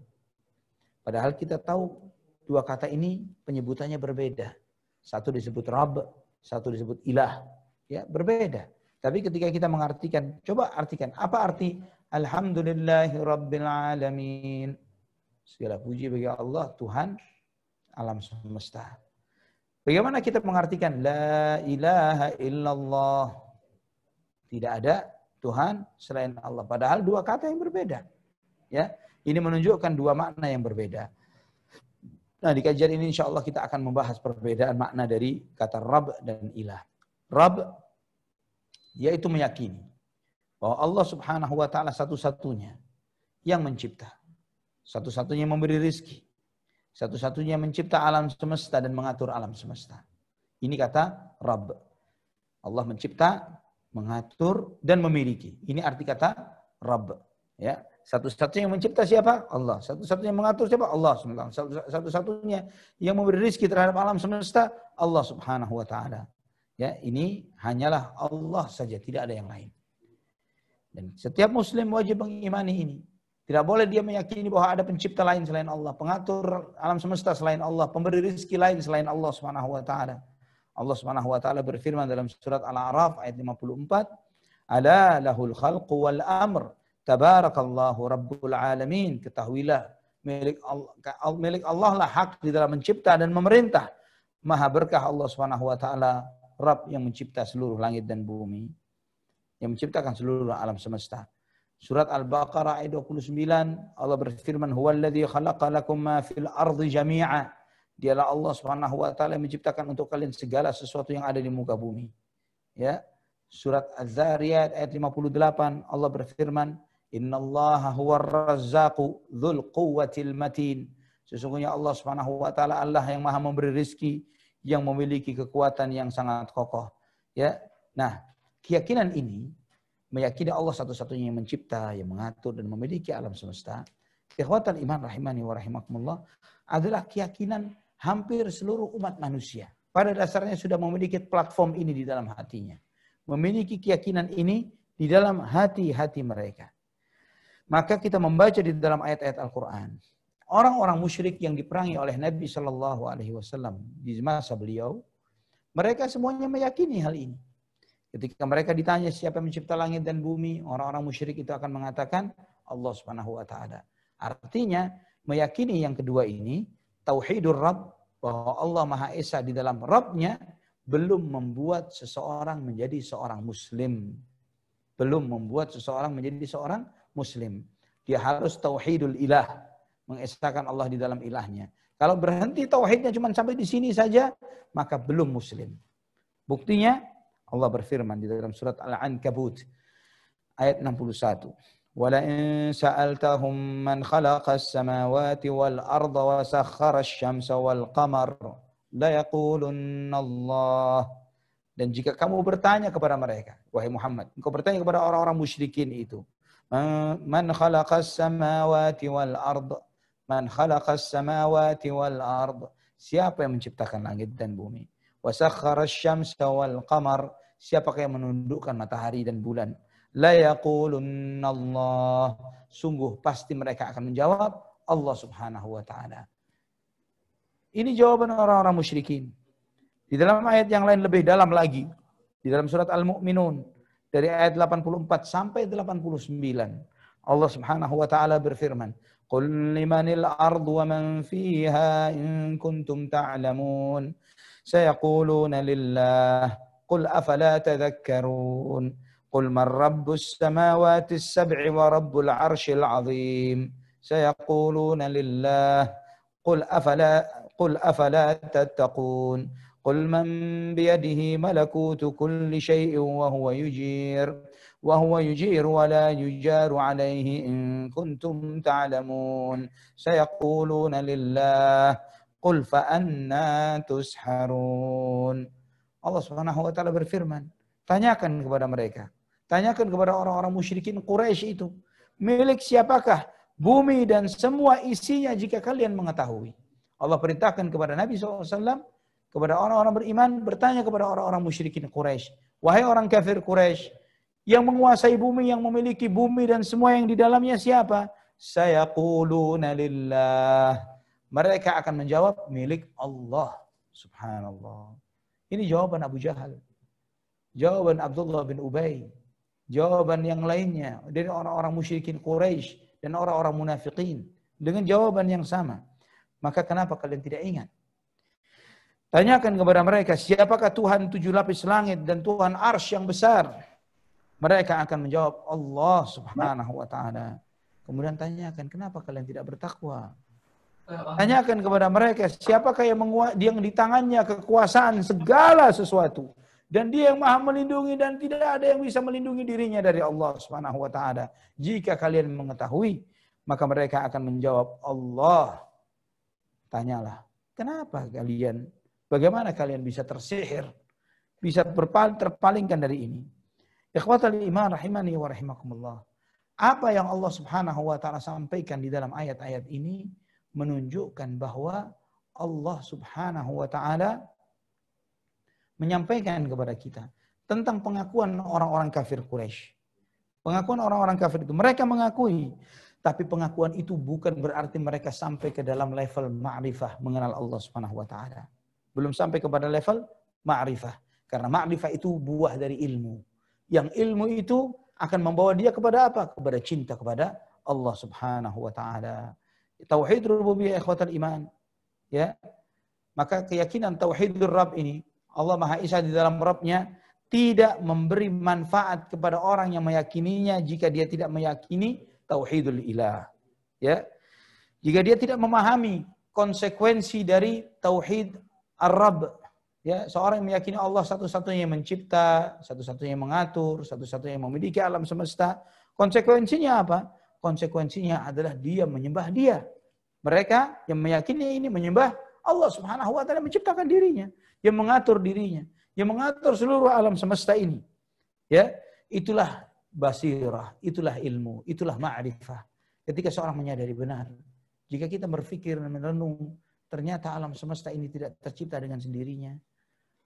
Padahal kita tahu dua kata ini penyebutannya berbeda. Satu disebut Rabb, satu disebut ilah. Ya, berbeda. Tapi ketika kita mengartikan, coba artikan. Apa arti alhamdulillahi rabbil alamin? Segala puji bagi Allah, Tuhan alam semesta. Bagaimana kita mengartikan la ilaha illallah? Tidak ada Tuhan selain Allah. Padahal dua kata yang berbeda. Ya, ini menunjukkan dua makna yang berbeda. Nah, di kajian ini insya Allah kita akan membahas perbedaan makna dari kata Rabb dan ilah. Rabb yaitu meyakini bahwa Allah Subhanahu wa taala satu-satunya yang mencipta, satu-satunya yang memberi rizki, satu-satunya yang mencipta alam semesta dan mengatur alam semesta. Ini kata Rabb. Allah mencipta, mengatur dan memiliki. Ini arti kata Rabb. Ya, satu-satunya yang mencipta siapa? Allah. Satu-satunya yang mengatur siapa? Allah. Satu-satunya yang memberi rizki terhadap alam semesta, Allah Subhanahu wa taala. Ya, ini hanyalah Allah saja, tidak ada yang lain. Dan setiap muslim wajib mengimani ini. Tidak boleh dia meyakini bahwa ada pencipta lain selain Allah, pengatur alam semesta selain Allah, pemberi rezeki lain selain Allah Subhanahu wa taala. Allah Subhanahu wa taala berfirman dalam surat Al-A'raf ayat 54, "Ala lahul khalqu wal amr, tabarakallahu rabbul alamin." Ketahuilah milik Allah lah hak di dalam mencipta dan memerintah. Maha berkah Allah Subhanahu wa taala, Rabb yang mencipta seluruh langit dan bumi, yang menciptakan seluruh alam semesta. Surat Al-Baqarah ayat 29, Allah berfirman, "Huwallazi khalaqa lakum ma fil ardi jami'a." Dialah Allah Subhanahu wa taala yang menciptakan untuk kalian segala sesuatu yang ada di muka bumi. Ya. Surat Az-Zariyat ayat 58 Allah berfirman, "Innallaha huwar razzaqu dzul quwwatil matin." Sesungguhnya Allah Subhanahu wa taala Allah yang Maha memberi rezeki, yang memiliki kekuatan yang sangat kokoh. Ya. Nah, keyakinan ini meyakini Allah satu-satunya yang mencipta, yang mengatur dan memiliki alam semesta. Ikhwatal iman rahimani wa rahimakumullah adalah keyakinan hampir seluruh umat manusia. Pada dasarnya sudah memiliki platform ini di dalam hatinya. Memiliki keyakinan ini di dalam hati-hati mereka. Maka kita membaca di dalam ayat-ayat Al-Quran. Orang-orang musyrik yang diperangi oleh Nabi SAW di masa beliau, mereka semuanya meyakini hal ini. Ketika mereka ditanya siapa yang mencipta langit dan bumi, orang-orang musyrik itu akan mengatakan Allah Subhanahu wa taala. Artinya meyakini yang kedua ini, tauhidur Rabb, bahwa Allah Maha Esa di dalam Rabbnya belum membuat seseorang menjadi seorang muslim. Belum membuat seseorang menjadi seorang muslim. Dia harus tauhidul ilah, mengesahkan Allah di dalam ilahnya. Kalau berhenti tauhidnya cuma sampai di sini saja, maka belum muslim. Buktinya Allah berfirman di dalam surat Al-Ankabut ayat 61. "Wala in sa'altahum man khalaqas samawati wal arda wa sakhkhara asy-syamsa wal qamar la yaqulunna Allah." Dan jika kamu bertanya kepada mereka, wahai Muhammad, engkau bertanya kepada orang-orang musyrikin itu, man khalaqas samawati wal arda, man khalaqas samawati wal arda, siapa yang menciptakan langit dan bumi? Wa sakhkhara asy-syamsa wal qamar, siapakah yang menundukkan matahari dan bulan? La yaqulunna Allah, sungguh pasti mereka akan menjawab Allah Subhanahu wa taala. Ini jawaban orang-orang musyrikin. Di dalam ayat yang lain lebih dalam lagi, di dalam surat Al-Mu'minun dari ayat 84 sampai 89, Allah Subhanahu wa taala berfirman, "Qul limanil ardu wa man fiha in kuntum ta'lamun, sayaquluna lillah, qul afala tadhakkarun, qul man rabbus samawati as-sab'i wa rabbul 'arsyil 'azim, sayaquluna lillah, qul afala tattaqun, qul man biyadihi malakutu kulli syai'in wa huwa yujir wa la yujaru 'alaihi in kuntum ta'lamun, sayaquluna lillah, qul fa anna tusharun." Allah Subhanahu wa taala berfirman, tanyakan kepada mereka, tanyakan kepada orang-orang musyrikin Quraisy itu, milik siapakah bumi dan semua isinya jika kalian mengetahui. Allah perintahkan kepada Nabi SAW, kepada orang-orang beriman, bertanya kepada orang-orang musyrikin Quraisy, wahai orang kafir Quraisy, yang menguasai bumi, yang memiliki bumi dan semua yang di dalamnya siapa? Sayaquluna lillah. Mereka akan menjawab milik Allah. Subhanallah. Ini jawaban Abu Jahal. Jawaban Abdullah bin Ubay. Jawaban yang lainnya dari orang-orang musyrikin Quraisy dan orang-orang munafikin dengan jawaban yang sama. Maka kenapa kalian tidak ingat? Tanyakan kepada mereka, siapakah Tuhan 7 lapis langit dan Tuhan arsy yang besar? Mereka akan menjawab Allah Subhanahu wa taala. Kemudian tanyakan, kenapa kalian tidak bertakwa? Tanyakan kepada mereka, siapakah yang di tangannya kekuasaan segala sesuatu, dan dia yang maha melindungi dan tidak ada yang bisa melindungi dirinya dari Allah Subhanahu wa taala. Jika kalian mengetahui, maka mereka akan menjawab Allah. Tanyalah, kenapa kalian, bagaimana kalian bisa tersihir, bisa terpalingkan dari ini? Ikhwatal iman rahimani wa rahimakumullah. Apa yang Allah Subhanahu wa taala sampaikan di dalam ayat-ayat ini menunjukkan bahwa Allah Subhanahu wa taala menyampaikan kepada kita tentang pengakuan orang-orang kafir Quraisy. Pengakuan orang-orang kafir itu mereka mengakui, tapi pengakuan itu bukan berarti mereka sampai ke dalam level ma'rifah, mengenal Allah Subhanahu wa taala. Belum sampai kepada level ma'rifah, karena ma'rifah itu buah dari ilmu. Yang ilmu itu akan membawa dia kepada apa? Kepada cinta kepada Allah Subhanahu wa taala. Tauhid rububiyah ikhwatal iman. Ya. Maka keyakinan tauhidur Rabb ini, Allah Maha Esa di dalam Rabbnya, tidak memberi manfaat kepada orang yang meyakininya jika dia tidak meyakini tauhidul ilah. Ya. Jika dia tidak memahami konsekuensi dari tauhid ar-Rabb. Ya, seorang yang meyakini Allah satu-satunya yang mencipta, satu-satunya yang mengatur, satu-satunya yang memiliki alam semesta. Konsekuensinya apa? Konsekuensinya adalah dia menyembah dia. Mereka yang meyakini ini menyembah Allah Subhanahu wa taala menciptakan dirinya, yang mengatur dirinya, yang mengatur seluruh alam semesta ini. Ya, itulah basirah, itulah ilmu, itulah ma'rifah. Ketika seorang menyadari benar, jika kita berpikir dan merenung, ternyata alam semesta ini tidak tercipta dengan sendirinya.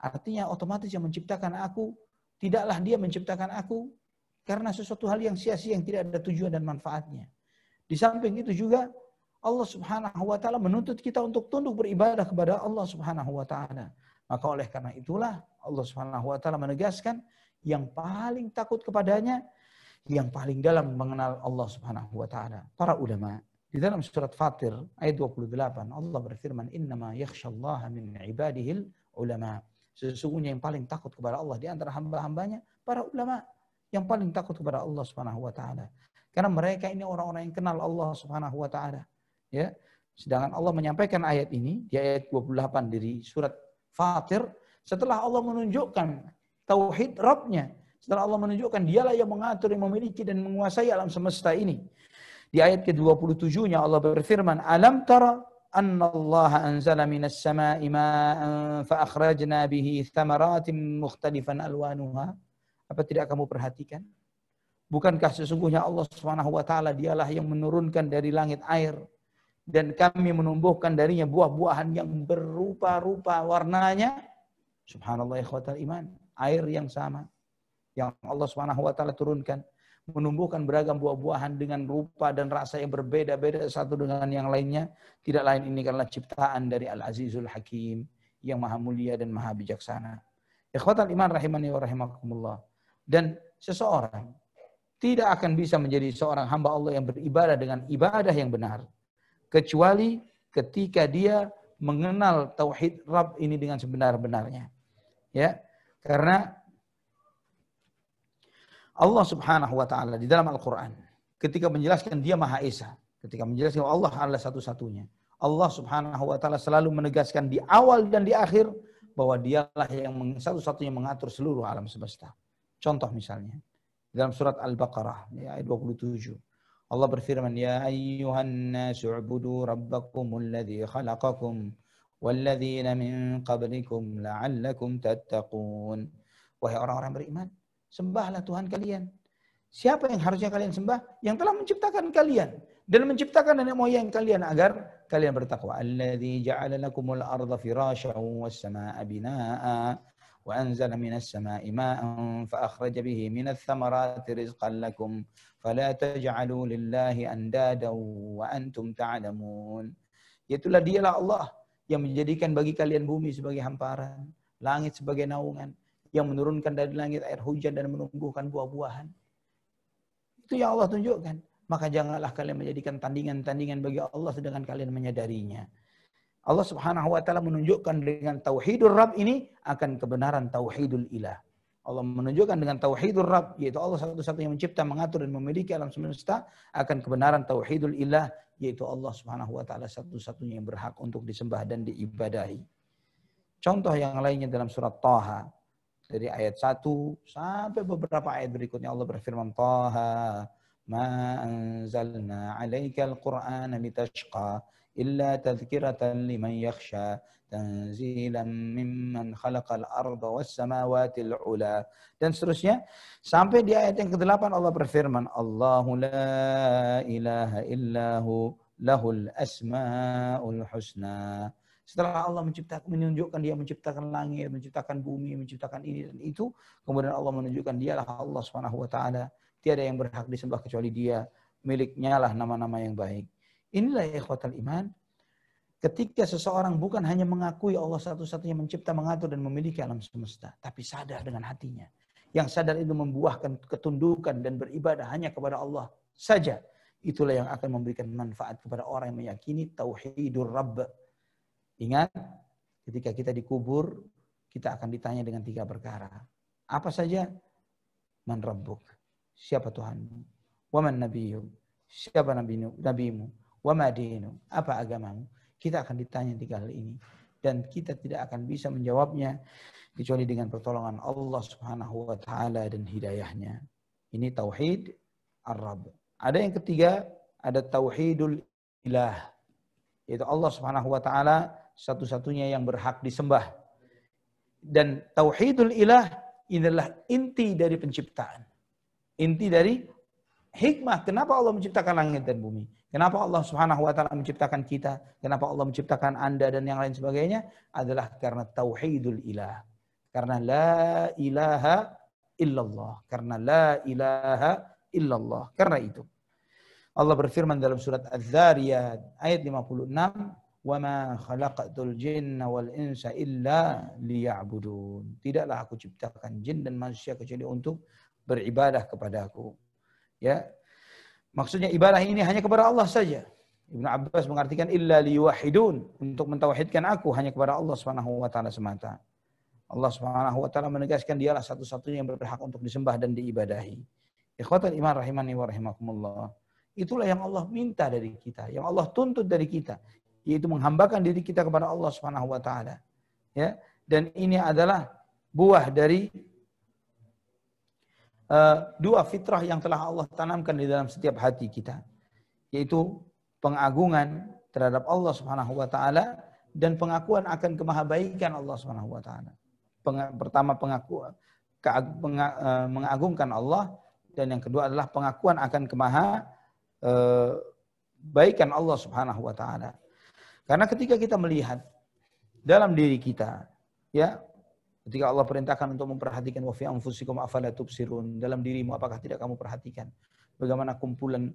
Artinya otomatis yang menciptakan aku, tidaklah dia menciptakan aku karena sesuatu hal yang sia-sia yang tidak ada tujuan dan manfaatnya. Di samping itu juga Allah Subhanahu wa taala menuntut kita untuk tunduk beribadah kepada Allah Subhanahu wa taala. Maka oleh karena itulah Allah Subhanahu wa taala menegaskan yang paling takut kepadanya, yang paling dalam mengenal Allah Subhanahu wa taala, para ulama. Di dalam surat Fatir ayat 28 Allah berfirman, "Innama yakhsyallaha min ibadihil ulama." Sesungguhnya yang paling takut kepada Allah di antara hamba-hambanya para ulama, yang paling takut kepada Allah Subhanahu wa taala. Karena mereka ini orang-orang yang kenal Allah Subhanahu wa taala. Ya. Sedangkan Allah menyampaikan ayat ini di ayat 28 dari surat Fatir setelah Allah menunjukkan tauhid Rabb-nya. Setelah Allah menunjukkan dialah yang mengatur, yang memiliki dan menguasai alam semesta ini. Di ayat ke-27-nya Allah berfirman, "Alam tara anna Allah anzala minas sama'i ma'an fa akhrajna bihi thamaratin mukhtalifan alwanuha." Apa tidak kamu perhatikan? Bukankah sesungguhnya Allah Subhanahu wa taala dialah yang menurunkan dari langit air dan kami menumbuhkan darinya buah-buahan yang berupa-rupa warnanya? Subhanallah ikhwatal iman, air yang sama yang Allah Subhanahu wa taala turunkan menumbuhkan beragam buah-buahan dengan rupa dan rasa yang berbeda-beda satu dengan yang lainnya. Tidak lain ini karena ciptaan dari Al-Azizul Hakim yang maha mulia dan maha bijaksana. Ikhwatal iman rahimani wa rahimakumullah. Dan seseorang tidak akan bisa menjadi seorang hamba Allah yang beribadah dengan ibadah yang benar kecuali ketika dia mengenal tauhid Rabb ini dengan sebenar-benarnya. Ya, karena Allah Subhanahu wa taala di dalam Al-Qur'an ketika menjelaskan dia Maha Esa, ketika menjelaskan Allah adalah satu-satunya, Allah Subhanahu wa taala selalu menegaskan di awal dan di akhir bahwa dialah yang satu-satunya mengatur seluruh alam semesta. Contoh misalnya dalam surat Al-Baqarah ayat 27. Allah berfirman, "Ya ayyuhan nasu u'budu rabbakumul ladzi khalaqakum walladzina min qablikum la'allakum tattaqun." Wahai orang-orang beriman, sembahlah Tuhan kalian. Siapa yang harusnya kalian sembah? Yang telah menciptakan kalian dan menciptakan nenek moyang kalian agar kalian bertakwa. Alladzi ja'ala lakumul arda firasyan was samaa'a binaa'a wa anzala minas samaa'i maa'an fa akhraja bihi minats thamarati rizqan lakum fala taj'alu lillahi andadan wa antum ta'lamun. Itulah dialah Allah yang menjadikan bagi kalian bumi sebagai hamparan, langit sebagai naungan, yang menurunkan dari langit air hujan dan menumbuhkan buah-buahan. Itu yang Allah tunjukkan. Maka janganlah kalian menjadikan tandingan-tandingan bagi Allah sedangkan kalian menyadarinya. Allah Subhanahu wa taala menunjukkan dengan tauhidur Rabb ini akan kebenaran tauhidul ilah. Allah menunjukkan dengan tauhidur Rabb, yaitu Allah satu-satunya yang mencipta, mengatur dan memiliki alam semesta, akan kebenaran tauhidul ilah, yaitu Allah Subhanahu wa taala satu-satunya yang berhak untuk disembah dan diibadahi. Contoh yang lainnya dalam surat Thaha dari ayat 1 sampai beberapa ayat berikutnya Allah berfirman, "Thaha ma anzalna 'alaikal qur'ana litashqa illa tadhkiratan liman yakhsha tanzilan mimman khalaqal arda was samawati al-'ula." Dan seterusnya sampai di ayat yang ke-8 Allah berfirman, "Allahu la ilaha illahu lahul asmaul husna." Setelah Allah menunjukkan dia menciptakan langit, menciptakan bumi, menciptakan ini dan itu, kemudian Allah menunjukkan dialah Allah Subhanahu wa taala, tiada yang berhak disembah kecuali dia, miliknya lah nama-nama yang baik. Inilah ikhwatal iman, ketika seseorang bukan hanya mengakui Allah satu-satunya mencipta, mengatur dan memiliki alam semesta, tapi sadar dengan hatinya. Yang sadar itu membuahkan ketundukan dan beribadah hanya kepada Allah saja. Itulah yang akan memberikan manfaat kepada orang yang meyakini tauhidur Rabb. Ingat, ketika kita dikubur, kita akan ditanya dengan 3 perkara. Apa saja? Man rabbuk? Siapa Tuhanmu? Wa man nabiyyuk? Siapa nabimu? Wa ma dinu? Apa agamamu? Kita akan ditanya 3 hal ini. Dan kita tidak akan bisa menjawabnya kecuali dengan pertolongan Allah Subhanahu wa taala dan hidayahnya. Ini tauhid ar-Rabb. Ada yang ketiga, ada tauhidul ilah. Yaitu Allah Subhanahu wa taala satu-satunya yang berhak disembah. Dan tauhidul ilah inilah inti dari penciptaan. Inti dari hikmah kenapa Allah menciptakan langit dan bumi. Kenapa Allah Subhanahu wa taala menciptakan kita? Kenapa Allah menciptakan Anda dan yang lain sebagainya? Adalah karena tauhidul ilah. Karena la ilaha illallah. Karena la ilaha illallah. Karena itu Allah berfirman dalam surat Az-Zariyat ayat 56, "Wa ma khalaqatul jinna wal insa illa liya'budun." Tidaklah aku ciptakan jin dan manusia kecuali untuk beribadah kepadaku. Ya. Maksudnya ibadah ini hanya kepada Allah saja. Ibnu Abbas mengartikan illa liyuwahhidun, untuk mentauhidkan aku hanya kepada Allah Subhanahu wa taala semata. Allah Subhanahu wa taala menegaskan dialah satu-satunya yang berhak untuk disembah dan diibadahi. Ikhwatal iman rahimani wa rahimakumullah. Itulah yang Allah minta dari kita, yang Allah tuntut dari kita, yaitu menghambakan diri kita kepada Allah Subhanahu wa taala. Ya, dan ini adalah buah dari dua fitrah yang telah Allah tanamkan di dalam setiap hati kita, yaitu pengagungan terhadap Allah Subhanahu wa taala dan pengakuan akan kemahabaikan Allah Subhanahu wa taala. Pertama mengagungkan Allah, dan yang kedua adalah pengakuan akan kemahabaikan Allah Subhanahu wa taala. Karena ketika kita melihat dalam diri kita, ya, ketika Allah perintahkan untuk memperhatikan wa fi anfusikum afala tubsirun, dalam dirimu apakah tidak kamu perhatikan bagaimana kumpulan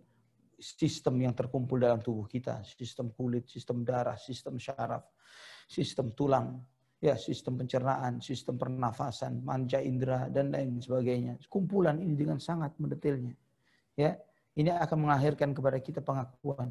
sistem yang terkumpul dalam tubuh kita, sistem kulit, sistem darah, sistem syaraf, sistem tulang, ya, sistem pencernaan, sistem pernafasan, manca indera dan lain sebagainya. Kumpulan ini dengan sangat mendetailnya. Ya, ini akan melahirkan kepada kita pengakuan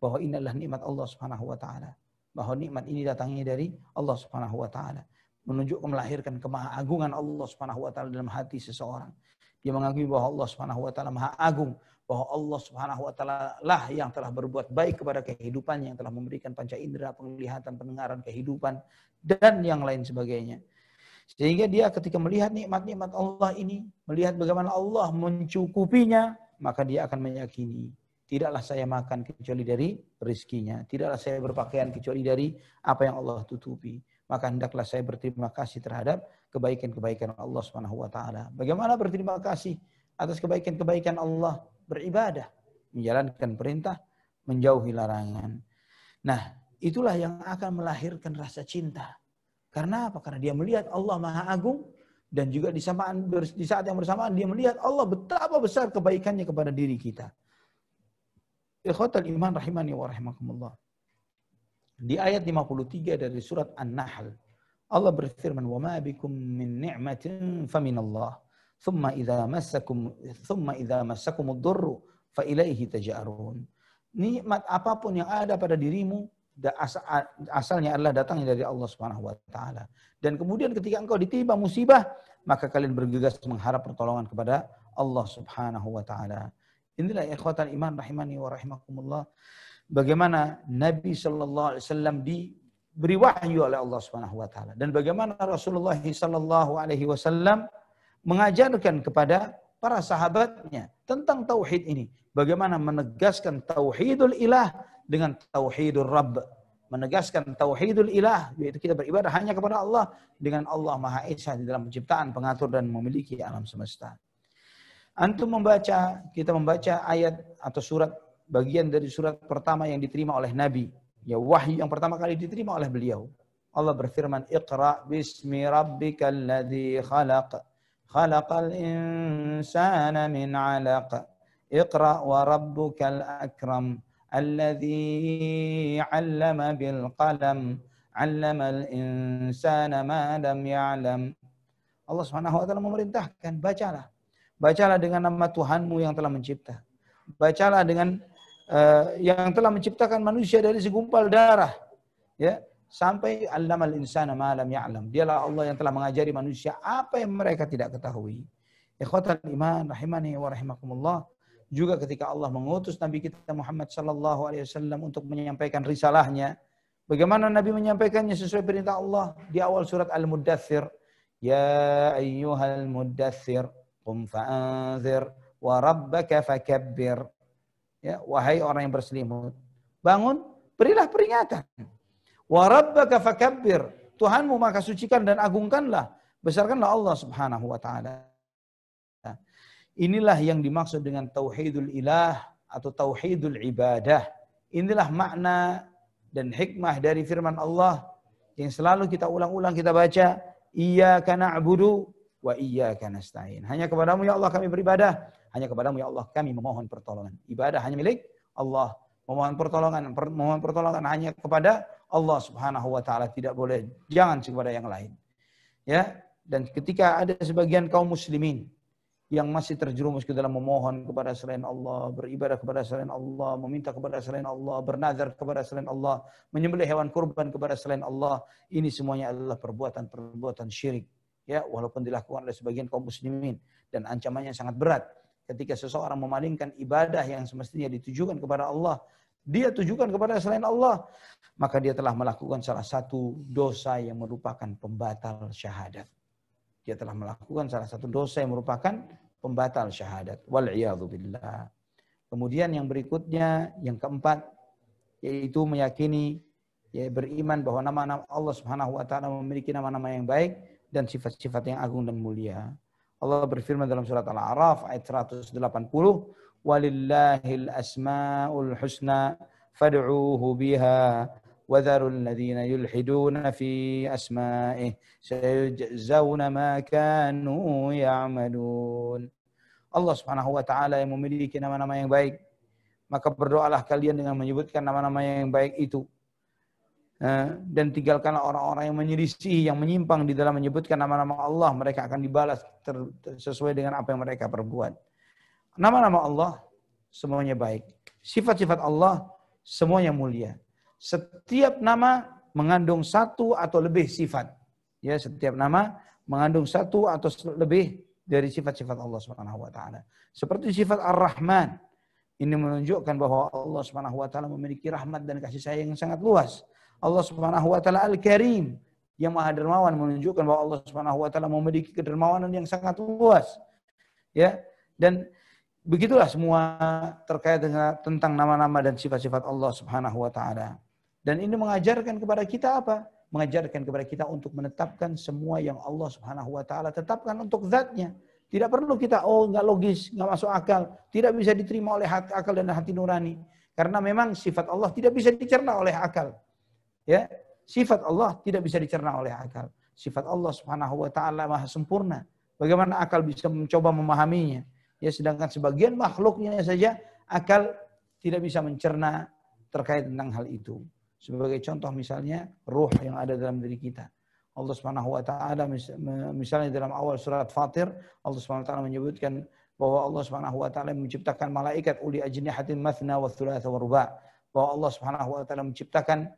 bahwa ini adalah nikmat Allah Subhanahu wa taala. Bahwa nikmat ini datangnya dari Allah Subhanahu wa taala. Menunjukkan melahirkan kemahaagungan Allah Subhanahu wa taala dalam hati seseorang. Dia mengakui bahwa Allah Subhanahu wa taala Maha Agung, bahwa Allah Subhanahu wa taala lah yang telah berbuat baik kepada kehidupannya, yang telah memberikan panca indera, penglihatan, pendengaran, kehidupan dan yang lain sebagainya. Sehingga dia ketika melihat nikmat-nikmat Allah ini, melihat bagaimana Allah mencukupinya, maka dia akan meyakini, tidaklah saya makan kecuali dari rezekinya, tidaklah saya berpakaian kecuali dari apa yang Allah tutupi. Maka hendaklah saya berterima kasih terhadap kebaikan-kebaikan Allah Subhanahu wa taala. Bagaimana berterima kasih atas kebaikan-kebaikan Allah? Beribadah, menjalankan perintah, menjauhi larangan. Nah, itulah yang akan melahirkan rasa cinta. Karena apa? Karena dia melihat Allah Maha Agung, dan juga di saat yang bersamaan dia melihat Allah betapa besar kebaikannya kepada diri kita. Ikhwatal iman rahimani wa rahimakumullah. Di ayat 53 dari surat An-Nahl, Allah berfirman, "Wa ma bikum min ni'matin faminallah, thumma idza massakumud durru fa ilaihi taj'arun." Nikmat apapun yang ada pada dirimu asalnya adalah datangnya dari Allah Subhanahu wa taala. Dan kemudian ketika engkau ditimpa musibah, maka kalian bergegas mengharap pertolongan kepada Allah Subhanahu wa taala. Inilah ikhwatan iman rahimani wa rahimakumullah, bagaimana Nabi sallallahu alaihi wasallam diberi wahyu oleh Allah Subhanahu wa taala, dan bagaimana Rasulullah sallallahu alaihi wasallam mengajarkan kepada para sahabatnya tentang tauhid ini, bagaimana menegaskan tauhidul ilah dengan tauhidul rabb. Menegaskan tauhidul ilah, yaitu kita beribadah hanya kepada Allah, dengan Allah Maha Esa di dalam penciptaan, pengatur dan memiliki alam semesta. Antum kita membaca ayat atau surat, bagian dari surat pertama yang diterima oleh Nabi, ya, wahyu yang pertama kali diterima oleh beliau. Allah berfirman, "Iqra bismi rabbikal ladzi khalaq, khalaqal insana min 'alaq, iqra wa rabbukal akram, alladzi 'allama bil qalam, 'allamal insana ma lam ya'lam." Allah Subhanahu wa taala memerintahkan, bacalah dengan nama Tuhanmu yang telah mencipta. Bacalah dengan yang telah menciptakan manusia dari segumpal darah, ya, sampai allamal insana ma lam ya'lam. Dialah Allah yang telah mengajari manusia apa yang mereka tidak ketahui. Ikhwatal iman rahimani wa rahimakumullah, juga ketika Allah mengutus Nabi kita Muhammad sallallahu alaihi wasallam untuk menyampaikan risalahnya, Bagaimana Nabi menyampaikannya sesuai perintah Allah di awal surat Al-Muddathir. Ya ayyuhal muddathir, qum fa'anzir, wa rabbaka fakabbir. Ya, wahai orang yang berselimut, bangun, berilah peringatan. Wa rabbaka fakabbir, Tuhanmu maka sucikan dan agungkanlah, besarkanlah Allah Subhanahu wa taala. Inilah yang dimaksud dengan tauhidul ilah atau tauhidul ibadah. Inilah makna dan hikmah dari firman Allah yang selalu kita ulang-ulang kita baca, iyyaka na'budu wa iyyaka nasta'in. Hanya kepadamu ya Allah kami beribadah, hanya kepadamu ya Allah kami memohon pertolongan. Ibadah hanya milik Allah. Memohon pertolongan hanya kepada Allah Subhanahu wa taala, tidak boleh, jangan kepada yang lain. Ya, dan ketika ada sebagian kaum muslimin yang masih terjerumus ke dalam memohon kepada selain Allah, beribadah kepada selain Allah, meminta kepada selain Allah, bernazar kepada selain Allah, menyembelih hewan kurban kepada selain Allah, ini semuanya adalah perbuatan syirik. Ya, walaupun dilakukan oleh sebagian kaum muslimin dan ancamannya sangat berat. Ketika seseorang memalingkan ibadah yang semestinya ditujukan kepada Allah, dia tujukan kepada selain Allah, maka dia telah melakukan salah satu dosa yang merupakan pembatal syahadat. Dia telah melakukan salah satu dosa yang merupakan pembatal syahadat. Wal'iyadzubillah. Kemudian yang berikutnya, yang keempat, yaitu meyakini, ya, beriman bahwa nama-nama Allah Subhanahu wa taala memiliki nama-nama yang baik dan sifat-sifat yang agung dan mulia. Allah berfirman dalam surat Al-A'raf ayat 180, "Walillahil asmaul husna fad'uuhu biha وَذَرُوا الَّذِينَ يُلْحِدُونَ فِي أَسْمَائِهِ سَيُجْزَوْنَ مَا كَانُوا يَعْمَلُونَ." Allah Subhanahu wa taala yang memiliki nama-nama yang baik, maka berdoalah kalian dengan menyebutkan nama-nama yang baik itu. Dan tinggalkanlah orang-orang yang menyelisih, yang menyimpang di dalam menyebutkan nama-nama Allah, mereka akan dibalas sesuai dengan apa yang mereka perbuat. Nama-nama Allah semuanya baik. Sifat-sifat Allah semuanya mulia. Setiap nama mengandung satu atau lebih sifat. Ya, setiap nama mengandung satu atau lebih dari sifat-sifat Allah Subhanahu wa taala. Seperti sifat Ar-Rahman. Ini menunjukkan bahwa Allah Subhanahu wa taala memiliki rahmat dan kasih sayang yang sangat luas. Allah Subhanahu wa taala Al-Karim, yang Maha Dermawan, menunjukkan bahwa Allah Subhanahu wa taala memiliki kedermawanan yang sangat luas. Ya, dan begitulah semua terkait dengan tentang nama-nama dan sifat-sifat Allah Subhanahu wa taala. Dan ini mengajarkan kepada kita apa? Mengajarkan kepada kita untuk menetapkan semua yang Allah Subhanahu wa taala tetapkan untuk zatnya. Tidak perlu kita, enggak logis, enggak masuk akal, tidak bisa diterima oleh hati, akal dan hati nurani. Karena memang sifat Allah tidak bisa dicerna oleh akal. Ya, sifat Allah tidak bisa dicerna oleh akal. Sifat Allah Subhanahu wa taala maha sempurna. Bagaimana akal bisa mencoba memahaminya? Ya, sedangkan sebagian makhluknya saja akal tidak bisa mencerna terkait tentang hal itu. Sebagai contoh misalnya ruh yang ada dalam diri kita. Allah Subhanahu wa taala misalnya dalam awal surat Fatir, Allah Subhanahu wa taala menyebutkan bahwa Allah Subhanahu wa taala menciptakan malaikat uli ajnihatin mathna wa thulatha wa ruba'. Bahwa Allah Subhanahu wa taala menciptakan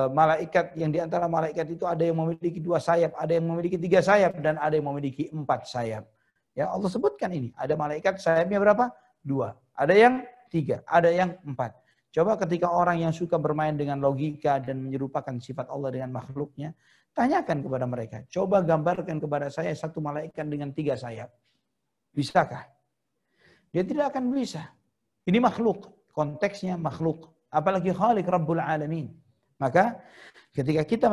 malaikat yang di antara malaikat itu ada yang memiliki 2 sayap, ada yang memiliki 3 sayap dan ada yang memiliki 4 sayap. Ya, Allah sebutkan ini. Ada malaikat sayapnya berapa? 2. Ada yang 3, ada yang 4. Coba ketika orang yang suka bermain dengan logika dan menyerupakan sifat Allah dengan makhluknya, tanyakan kepada mereka. Coba gambarkan kepada saya satu malaikat dengan 3 sayap. Bisakah? Dia tidak akan bisa. Ini makhluk. Konteksnya makhluk. Apalagi Khaliq Rabbul Alamin. Maka ketika kita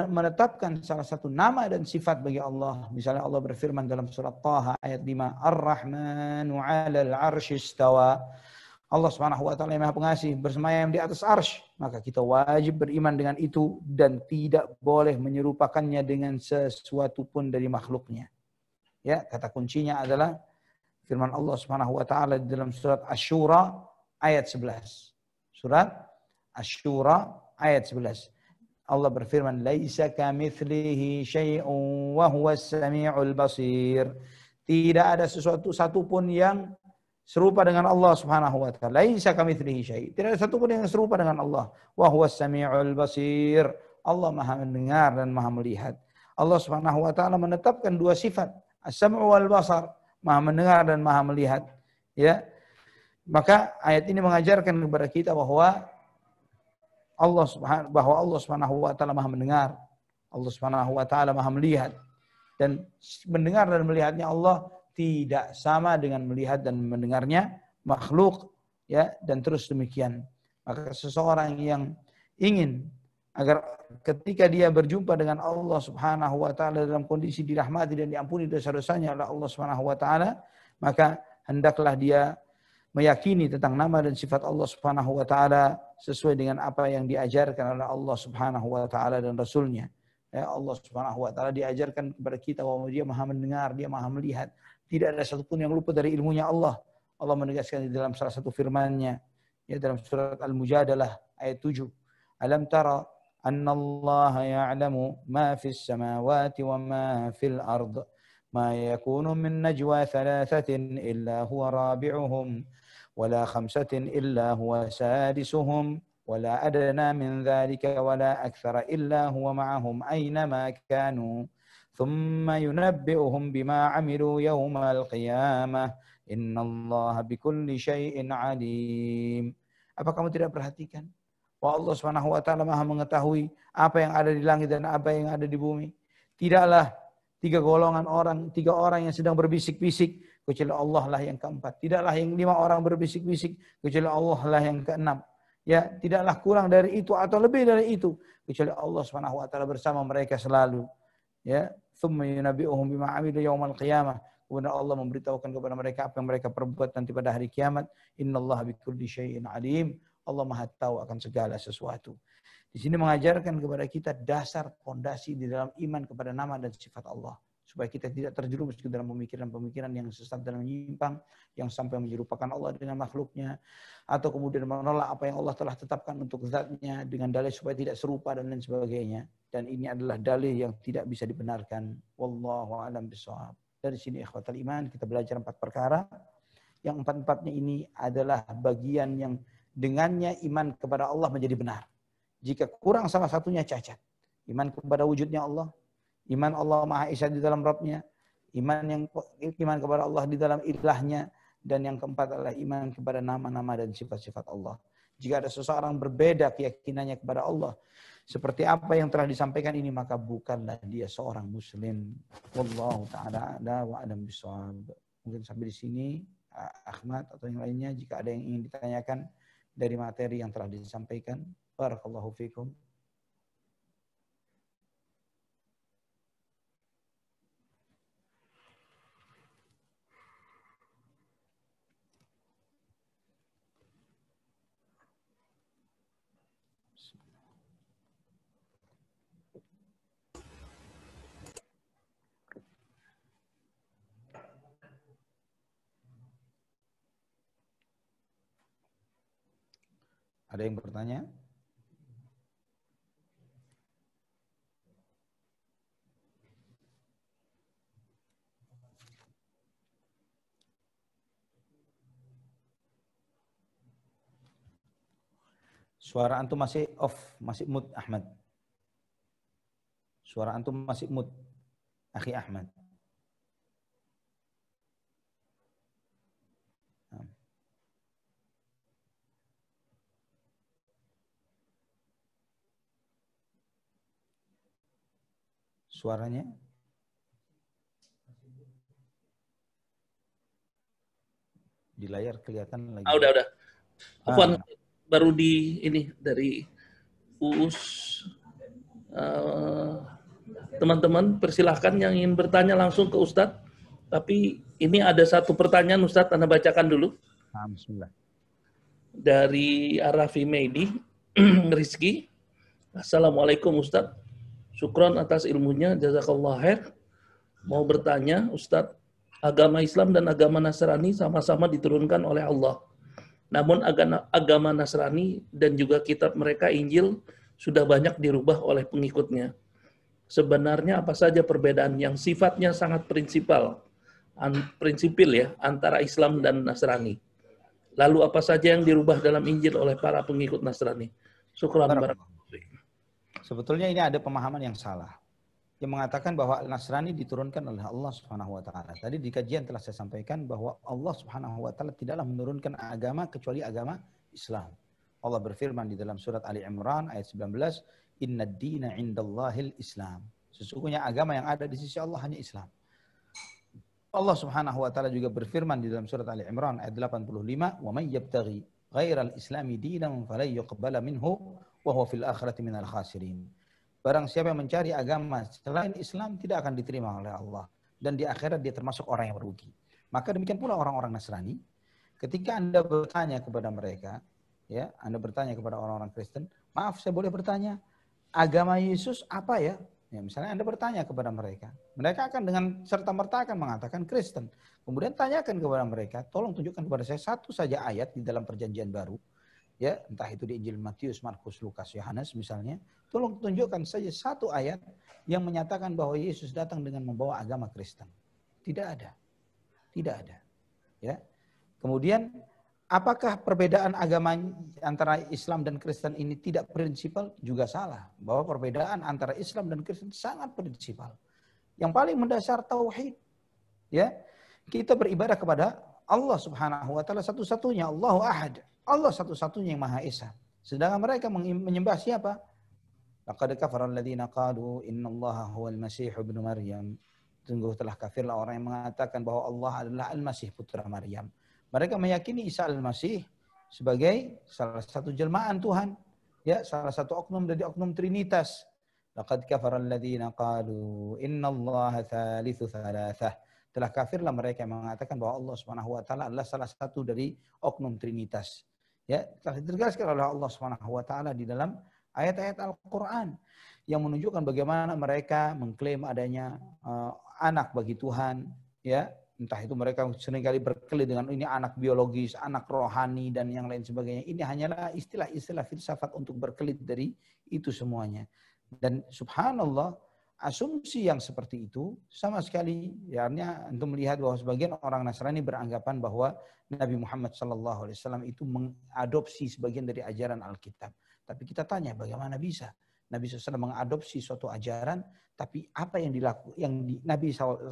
menetapkan salah satu nama dan sifat bagi Allah. Misalnya Allah berfirman dalam surat Taha ayat 5. Ar-Rahmanu 'alal 'arsy istawa. Allah Subhanahu wa taala yang Maha Pengasih bersemayam di atas arsy, maka kita wajib beriman dengan itu dan tidak boleh menyerupakannya dengan sesuatu pun dari makhluknya. Ya, kata kuncinya adalah firman Allah Subhanahu wa taala di dalam surat Asy-Syura ayat 11. Surat Asy-Syura ayat 11. Allah berfirman, "Laisa kamitslihi syai'un wa huwas samiul basir." Tidak ada sesuatu satupun yang serupa dengan Allah Subhanahu wa taala. Laisa kamitslihi syai'. Tidak ada satu pun yang serupa dengan Allah. Wa huwas samiul basir. Allah Maha mendengar dan Maha melihat. Allah Subhanahu wa taala menetapkan 2 sifat, as-sam'u wal basar, Maha mendengar dan Maha melihat. Ya. Maka ayat ini mengajarkan kepada kita bahwa bahwa Allah Subhanahu wa taala Maha mendengar, Allah Subhanahu wa taala Maha melihat, dan mendengar dan melihatnya Allah tidak sama dengan melihat dan mendengarnya makhluk, ya, dan terus demikian. Maka seseorang yang ingin agar ketika dia berjumpa dengan Allah Subhanahu wa taala dalam kondisi dirahmati dan diampuni dosa-dosanya oleh Allah Subhanahu wa taala, maka hendaklah dia meyakini tentang nama dan sifat Allah Subhanahu wa taala sesuai dengan apa yang diajarkan oleh Allah Subhanahu wa taala dan Rasul-Nya. Ya, Allah Subhanahu wa taala diajarkan kepada kita bahwa Dia Maha mendengar, Dia Maha melihat. Tidak ada satupun yang luput dari ilmunya Allah. Allah menegaskan di dalam salah satu firman-Nya, ya, dalam surat Al-Mujadalah ayat 7. Alam tara anna Allah ya'lamu ma fis samawati wa ma fil ard. Ma yakunu min najwa thalathatin illa huwa rabi'uhum wala khamsatin illa huwa sadisuhum wala adna min dhalika wala akthara illa huwa ma'ahum aynama kanu thumma yunabbi'uhum bima 'amilu yawmal qiyamah innallaha bikulli syai'in 'alim. Apa kamu tidak perhatikan bahwa Allah Subhanahu wa taala Maha mengetahui apa yang ada di langit dan apa yang ada di bumi? Tidaklah tiga orang yang sedang berbisik-bisik kecuali Allah lah yang keempat. Tidaklah yang 5 orang berbisik-bisik kecuali Allah lah yang keenam. Ya, tidaklah kurang dari itu atau lebih dari itu kecuali Allah Subhanahu wa taala bersama mereka selalu. Ya, tsumma yunabbi'uhum bima 'amilu yaumal qiyamah. Kemudian Allah memberitahukan kepada mereka apa yang mereka perbuat nanti pada hari kiamat. Innallaha bikulli syai'in 'alim. Allah Maha tahu akan segala sesuatu. Di sini mengajarkan kepada kita dasar fondasi di dalam iman kepada nama dan sifat Allah. Supaya kita tidak terjerumus ke dalam pemikiran-pemikiran yang sesat dan menyimpang, yang sampai menyerupakan Allah dengan makhluknya, atau kemudian menolak apa yang Allah telah tetapkan untuk zatnya dengan dalih supaya tidak serupa dan lain sebagainya. Dan ini adalah dalih yang tidak bisa dibenarkan. Wallahu a'lam bishawab. Dari sini ikhwatal iman kita belajar 4 perkara. Yang 4-4-nya ini adalah bagian yang dengannya iman kepada Allah menjadi benar. Jika kurang salah satunya cacat. Iman kepada wujudnya Allah, iman Allah Maha Esa di dalam Rabb-Nya, iman kepada Allah di dalam ilahnya, dan yang keempat adalah iman kepada nama-nama dan sifat-sifat Allah. Jika ada seseorang berbeda keyakinannya kepada Allah seperti apa yang telah disampaikan ini, maka bukanlah dia seorang muslim. Wallahu ta'ala a'la wa a'lam bishawab. Mungkin sampai di sini Ahmad atau yang lainnya, jika ada yang ingin ditanyakan dari materi yang telah disampaikan. Barakallahu fikum. Ada yang bertanya? Suara antum masih off, masih mute Ahmad. Suara antum masih mute, Akhi Ahmad. Suaranya di layar kelihatan lagi. Udah. Baru di ini dari Uus. Teman-teman persilahkan yang ingin bertanya langsung ke Ustadz. Tapi ini ada satu pertanyaan Ustadz, Anda bacakan dulu. Bismillah. Dari Arafi Meidi, Rizki. Assalamualaikum Ustadz. Syukron atas ilmunya, jazakallah khair. Mau bertanya, Ustadz, agama Islam dan agama Nasrani sama-sama diturunkan oleh Allah. Namun agama Nasrani dan juga kitab mereka, Injil, sudah banyak dirubah oleh pengikutnya. Sebenarnya apa saja perbedaan yang sifatnya sangat prinsipil ya, antara Islam dan Nasrani? Lalu apa saja yang dirubah dalam Injil oleh para pengikut Nasrani? Syukran. Sebetulnya ini ada pemahaman yang salah, yang mengatakan bahwa Nasrani diturunkan oleh Allah Subhanahu wa taala. Tadi di kajian telah saya sampaikan bahwa Allah Subhanahu wa taala tidaklah menurunkan agama kecuali agama Islam. Allah berfirman di dalam surat Ali Imran ayat 19, "Inna ad-dina 'indallahil Islam." Sesungguhnya agama yang ada di sisi Allah hanya Islam. Allah Subhanahu wa taala juga berfirman di dalam surat Ali Imran ayat 85, "Wa may yabtaghi ghairal islami dinan falan yuqbala minhu wa huwa fil akhirati minal khasirin." Barang siapa yang mencari agama selain Islam tidak akan diterima oleh Allah dan di akhirat dia termasuk orang yang merugi. Maka demikian pula orang-orang Nasrani, ketika Anda bertanya kepada mereka, ya, Anda bertanya kepada orang-orang Kristen, "Maaf, saya boleh bertanya, agama Yesus apa ya?" Ya, misalnya Anda bertanya kepada mereka, mereka akan dengan serta-merta akan mengatakan Kristen. Kemudian tanyakan kepada mereka, tolong tunjukkan kepada saya satu saja ayat di dalam Perjanjian Baru, ya, entah itu di Injil Matius, Markus, Lukas, Yohanes misalnya, tolong tunjukkan saja satu ayat yang menyatakan bahwa Yesus datang dengan membawa agama Kristen. Tidak ada. Tidak ada. Ya. Kemudian apakah perbedaan agama antara Islam dan Kristen ini tidak prinsipal? Juga salah. Bahwa perbedaan antara Islam dan Kristen sangat prinsipal. Yang paling mendasar tauhid. Ya. Kita beribadah kepada Allah Subhanahu wa taala satu-satunya, Allahu Ahad. Allah satu-satunya yang Maha Esa. Sedangkan mereka menyembah siapa? Laqad kafara alladziina qalu innallaha huwal masih ibnu Maryam. Sungguh telah kafirlah orang yang mengatakan bahwa Allah adalah Al-Masih putra Maryam. Mereka meyakini Isa Al-Masih sebagai salah satu jelmaan Tuhan, ya, salah satu oknum dari oknum Trinitas. Laqad kafara alladziina qalu innallaha tsalitsu tsalatsah. Telah kafirlah mereka yang mengatakan bahwa Allah Subhanahu wa taala adalah salah satu dari oknum Trinitas. Ya, telah ditegaskan oleh Allah Subhanahu wa taala di dalam ayat-ayat Al-Qur'an yang menunjukkan bagaimana mereka mengklaim adanya anak bagi Tuhan, ya. Entah itu mereka seringkali berkelit dengan ini anak biologis, anak rohani, dan yang lain sebagainya. Ini hanyalah istilah-istilah filsafat untuk berkelit dari itu semuanya. Dan subhanallah, asumsi yang seperti itu sama sekali, ya, untuk melihat bahwa sebagian orang Nasrani beranggapan bahwa Nabi Muhammad SAW itu mengadopsi sebagian dari ajaran Alkitab. Tapi kita tanya, bagaimana bisa Nabi SAW mengadopsi suatu ajaran, tapi apa yang Nabi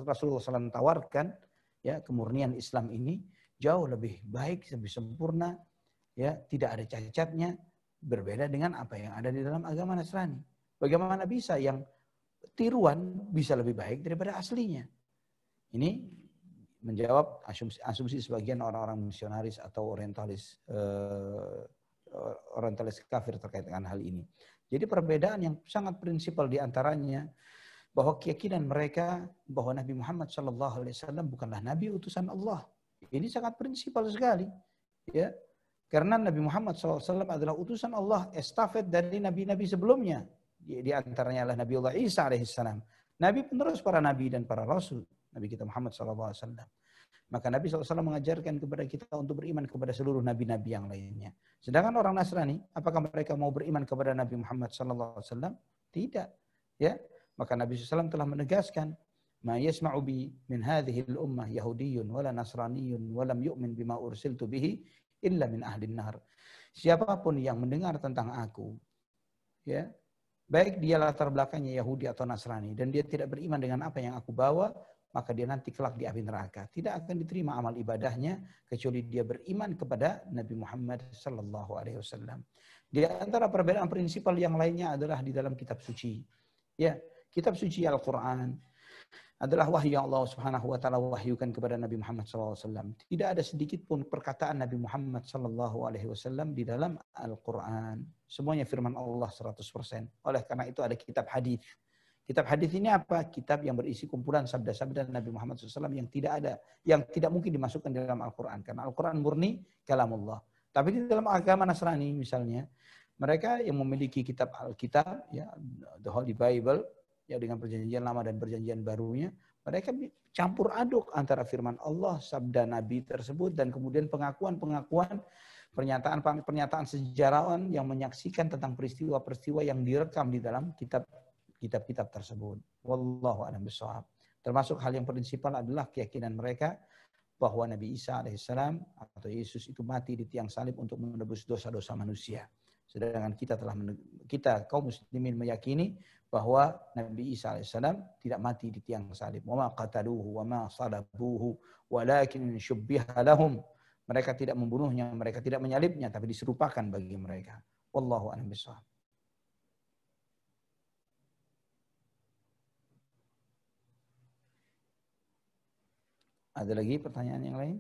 Rasulullah SAW tawarkan, ya, kemurnian Islam ini jauh lebih baik, lebih sempurna, ya, tidak ada cacatnya, berbeda dengan apa yang ada di dalam agama Nasrani. Bagaimana bisa yang tiruan bisa lebih baik daripada aslinya? Ini menjawab asumsi sebagian orang-orang misionaris atau orientalis kafir terkait dengan hal ini. Jadi perbedaan yang sangat prinsipal diantaranya bahwa keyakinan mereka bahwa Nabi Muhammad SAW bukanlah Nabi utusan Allah. Ini sangat prinsipal sekali, ya, karena Nabi Muhammad SAW adalah utusan Allah, estafet dari nabi-nabi sebelumnya. Di antaranya adalah Nabiullah Isa alaihissalam, Nabi penerus para nabi dan para rasul, Nabi kita Muhammad SAW. Maka Nabi SAW mengajarkan kepada kita untuk beriman kepada seluruh nabi-nabi yang lainnya. Sedangkan orang Nasrani, apakah mereka mau beriman kepada Nabi Muhammad SAW? Tidak. Ya, maka Nabi SAW telah menegaskan, "Ma yasma'u bi min hadhihi al-ummah yahudiyyun wala nasraniyyun wa lam yu'min bima ursiltu bihi illa min ahlin nar." Siapapun yang mendengar tentang aku, ya, baik dia latar belakangnya Yahudi atau Nasrani, dan dia tidak beriman dengan apa yang aku bawa, maka dia nanti kelak di api neraka. Tidak akan diterima amal ibadahnya kecuali dia beriman kepada Nabi Muhammad SAW. Di antara perbedaan prinsipal yang lainnya adalah di dalam kitab suci. Ya, kitab suci Al-Quran adalah wahyu yang Allah Subhanahu wa taala wahyukan kepada Nabi Muhammad SAW. Tidak ada sedikit pun perkataan Nabi Muhammad SAW di dalam Al-Quran. Semuanya firman Allah 100%. Oleh karena itu ada kitab hadis. Kitab hadis ini apa? Kitab yang berisi kumpulan sabda-sabda Nabi Muhammad SAW yang tidak mungkin dimasukkan di dalam Al-Quran. Karena Al-Quran murni kalamullah. Tapi di dalam agama Nasrani misalnya, mereka yang memiliki kitab Alkitab, ya, the Holy Bible, ya, dengan perjanjian lama dan perjanjian barunya, mereka campur aduk antara firman Allah, sabda Nabi tersebut, dan kemudian pengakuan-pengakuan, pernyataan sejarawan yang menyaksikan tentang peristiwa-peristiwa yang direkam di dalam kitab-kitab tersebut. Wallahu a'lam bishawab. Termasuk hal yang prinsipal adalah keyakinan mereka bahwa Nabi Isa alaihissalam atau Yesus itu mati di tiang salib untuk menebus dosa-dosa manusia. Sedangkan kita kaum muslimin meyakini bahwa Nabi Isa alaihissalam tidak mati di tiang salib. Wa ma qataluhu wa ma salabuhu walakin syubbiha lahum. Mereka tidak membunuhnya, mereka tidak menyalibnya, tapi diserupakan bagi mereka. Wallahu a'lam bishawab. Ada lagi pertanyaan yang lain?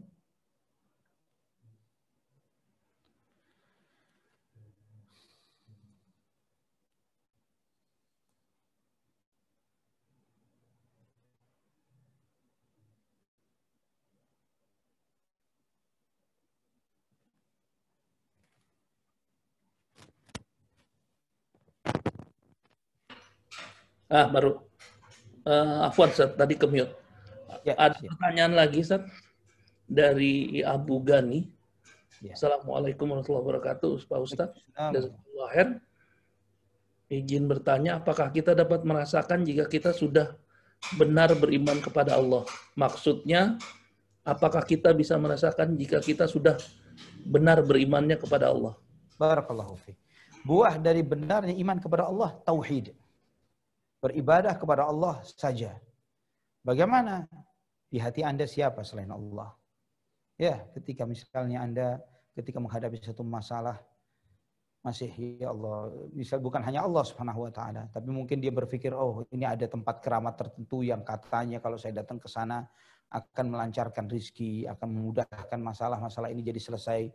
Baru. Afwan, Ustaz, tadi ke mute. Ya, Ada siap. pertanyaan lagi, Ustaz, dari Abu Gani. Ya. Assalamualaikum warahmatullahi wabarakatuh, Pak Ustaz. Jazakallahu khair. Izin bertanya, apakah kita dapat merasakan jika kita sudah benar beriman kepada Allah? Maksudnya, apakah kita bisa merasakan jika kita sudah benar berimannya kepada Allah? Barakallahu fiik. Buah dari benarnya iman kepada Allah, tauhid. Beribadah kepada Allah saja. Bagaimana? Di hati Anda siapa selain Allah? Ya, ketika misalnya Anda ketika menghadapi satu masalah, masih ya Allah, misal bukan hanya Allah Subhanahu wa taala, tapi mungkin dia berpikir, oh ini ada tempat keramat tertentu yang katanya kalau saya datang ke sana akan melancarkan rizki, akan memudahkan masalah-masalah ini jadi selesai.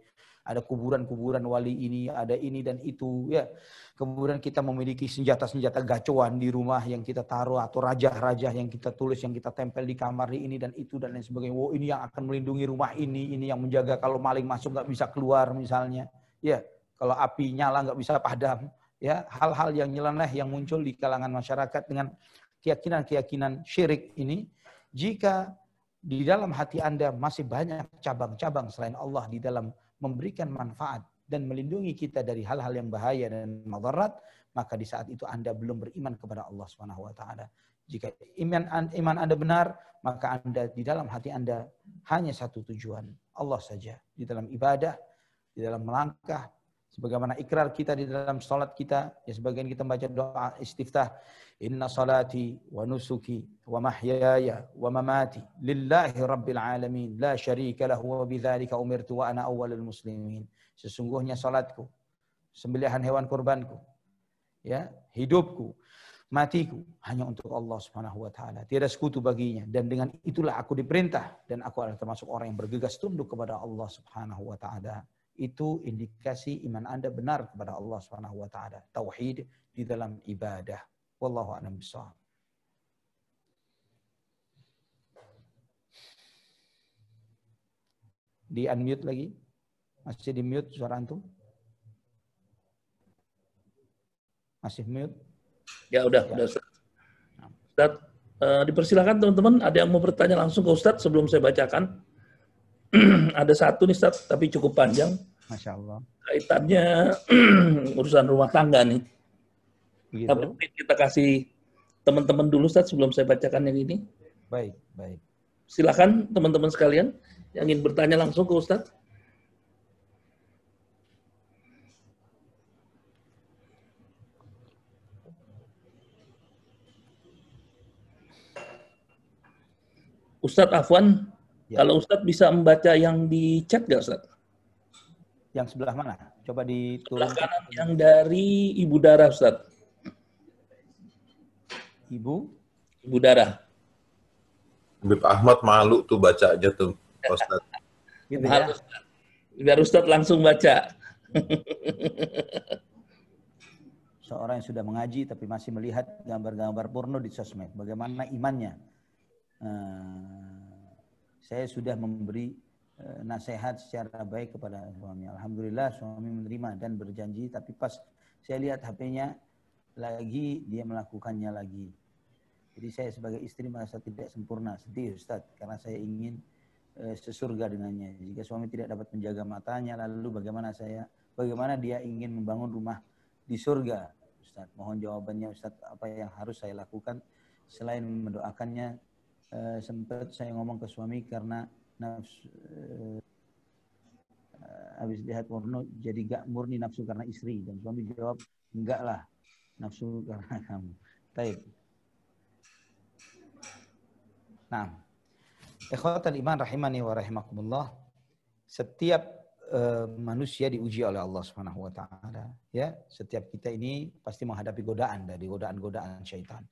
Ada kuburan-kuburan wali ini, ada ini dan itu. Ya, kemudian kita memiliki senjata-senjata gacuan di rumah yang kita taruh, atau raja-raja yang kita tulis, yang kita tempel di kamar ini dan itu dan lain sebagainya. Wow, ini yang akan melindungi rumah ini yang menjaga kalau maling masuk nggak bisa keluar misalnya. Ya, kalau api nyala nggak bisa padam. Ya, hal-hal yang nyeleneh yang muncul di kalangan masyarakat dengan keyakinan-keyakinan syirik ini, jika di dalam hati Anda masih banyak cabang-cabang selain Allah di dalam memberikan manfaat dan melindungi kita dari hal-hal yang bahaya dan madarat, maka di saat itu Anda belum beriman kepada Allah Subhanahu wa taala. Jika iman Anda benar, maka Anda di dalam hati Anda hanya satu tujuan, Allah saja. Di dalam ibadah, di dalam melangkah, sebagaimana ikrar kita di dalam salat kita, ya sebagian kita membaca doa istiftah, inna salati wa nusuki wa mahyaya wa mamati lillahi rabbil alamin la syarika lahu wa bidzalika umirtu wa ana awwalul muslimin. Sesungguhnya salatku, sembelihan hewan kurbanku, ya, hidupku, matiku hanya untuk Allah Subhanahu wa taala. Tiada sekutu baginya, dan dengan itulah aku diperintah, dan aku adalah termasuk orang yang bergegas tunduk kepada Allah Subhanahu wa taala. Itu indikasi iman Anda benar kepada Allah Subhanahu wa taala. Tauhid di dalam ibadah. Wallahu a'lam bishawab. Di unmute lagi? Masih di mute suara antum? Masih mute? Ya udah Ustaz. Ustaz, dipersilakan teman-teman, ada yang mau bertanya langsung ke Ustaz sebelum saya bacakan. Ada satu nih Ustaz, tapi cukup panjang. Masya Allah. Kaitannya urusan rumah tangga nih. Begitu. Tapi kita kasih teman-teman dulu Ustaz sebelum saya bacakan yang ini. Baik, baik. Silakan teman-teman sekalian yang ingin bertanya langsung ke Ustaz. Ustadz Afwan, ya. Kalau Ustadz bisa membaca yang di chat nggak Ustadz? Yang sebelah mana? Coba diturunkan. Sebelah kanan yang dari Ibu Dara Ustadz. Ibu Dara. Habib Ahmad malu tuh baca aja tuh Ustadz. Gitu ya? Biar Ustadz langsung baca. Seorang yang sudah mengaji tapi masih melihat gambar-gambar porno di sosmed. Bagaimana imannya? Saya sudah memberi nasihat secara baik kepada suami. Alhamdulillah suami menerima dan berjanji, tapi pas saya lihat HP-nya lagi, dia melakukannya lagi. Jadi saya sebagai istri merasa tidak sempurna, sedih Ustaz, karena saya ingin sesurga dengannya. Jika suami tidak dapat menjaga matanya, lalu bagaimana dia ingin membangun rumah di surga, Ustaz? Mohon jawabannya Ustaz, apa yang harus saya lakukan selain mendoakannya? Sempat saya ngomong ke suami karena nafsu, habis lihat porno jadi gak murni nafsu karena istri, dan suami jawab enggak lah, nafsu karena kamu. Baik. Nah, ikhwatal iman rahimani wa rahimakumullah. setiap manusia diuji oleh Allah Subhanahu wa taala, ya. Setiap kita ini pasti menghadapi godaan dari godaan-godaan syaitan.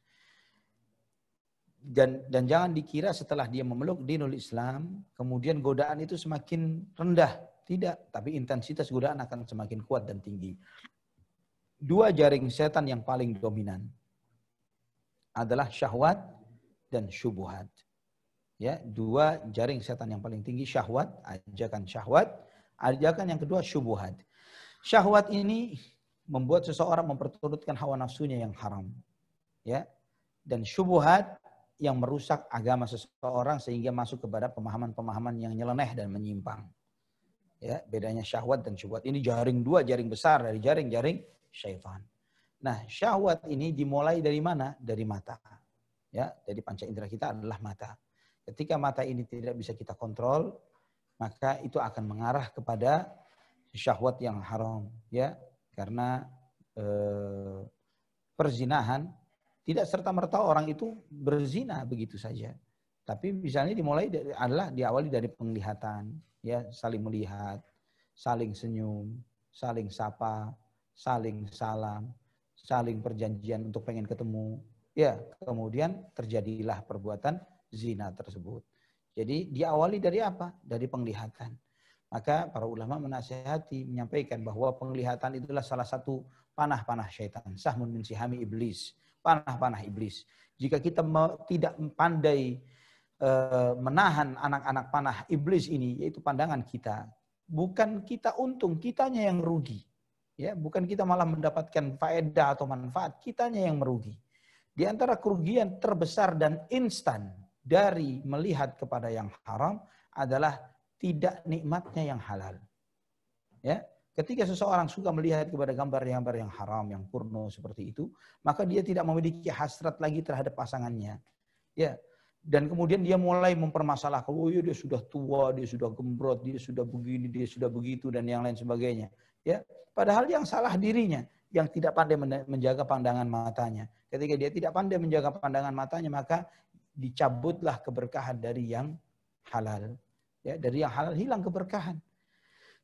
Dan jangan dikira setelah dia memeluk dinul Islam, kemudian godaan itu semakin rendah. Tidak, tapi intensitas godaan akan semakin kuat dan tinggi. Dua jaring setan yang paling dominan adalah syahwat dan syubhat. Ya, dua jaring setan yang paling tinggi, syahwat, ajakan syahwat, ajakan yang kedua syubhat. Syahwat ini membuat seseorang memperturutkan hawa nafsunya yang haram. Ya. Dan syubhat yang merusak agama seseorang sehingga masuk kepada pemahaman-pemahaman yang nyeleneh dan menyimpang. Ya, bedanya syahwat dan syubhat. Ini dua jaring besar dari jaring-jaring syaitan. Nah, syahwat ini dimulai dari mana? Dari mata. Ya, dari panca indera kita adalah mata. Ketika mata ini tidak bisa kita kontrol, maka itu akan mengarah kepada syahwat yang haram, ya. Karena perzinahan tidak serta-merta orang itu berzina begitu saja. Tapi misalnya diawali dari penglihatan, ya, saling melihat, saling senyum, saling sapa, saling salam, saling perjanjian untuk pengen ketemu. Ya, kemudian terjadilah perbuatan zina tersebut. Jadi diawali dari apa? Dari penglihatan. Maka para ulama menasihati, menyampaikan bahwa penglihatan itulah salah satu panah-panah syaitan. Sahmun min sihami iblis. Panah-panah iblis. Jika kita tidak pandai menahan anak-anak panah iblis ini, yaitu pandangan kita, bukan kita untung, kitanya yang rugi. Ya, bukan kita malah mendapatkan faedah atau manfaat, kitanya yang merugi. Di antara kerugian terbesar dan instan dari melihat kepada yang haram adalah tidak nikmatnya yang halal. Ya, ketika seseorang suka melihat kepada gambar-gambar yang haram, yang porno seperti itu, maka dia tidak memiliki hasrat lagi terhadap pasangannya. Ya, dan kemudian dia mulai mempermasalahkan, oh ya dia sudah tua, dia sudah gembrot, dia sudah begini, dia sudah begitu dan yang lain sebagainya. Ya, padahal yang salah dirinya, yang tidak pandai menjaga pandangan matanya. Ketika dia tidak pandai menjaga pandangan matanya, maka dicabutlah keberkahan dari yang halal. Ya, dari yang halal hilang keberkahan.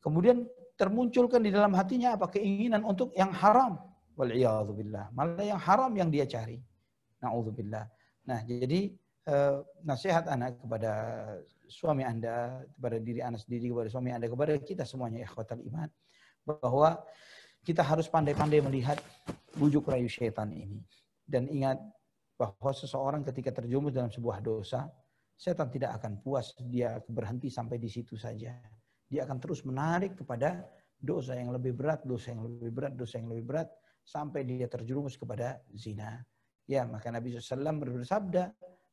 Kemudian termunculkan di dalam hatinya apa? Keinginan untuk yang haram. Wal'iyadzubillah. Malah yang haram yang dia cari. Na'udzubillah. Nah, jadi nasihat anak kepada suami Anda, kepada diri Anda sendiri, kepada suami Anda, kepada kita semuanya, ikhwatal iman, bahwa kita harus pandai-pandai melihat bujuk rayu syaitan ini. Dan ingat bahwa seseorang ketika terjerumus dalam sebuah dosa, setan tidak akan puas dia berhenti sampai di situ saja. Dia akan terus menarik kepada dosa yang lebih berat, dosa yang lebih berat, dosa yang lebih berat, sampai dia terjerumus kepada zina. Ya, maka Nabi SAW bersabda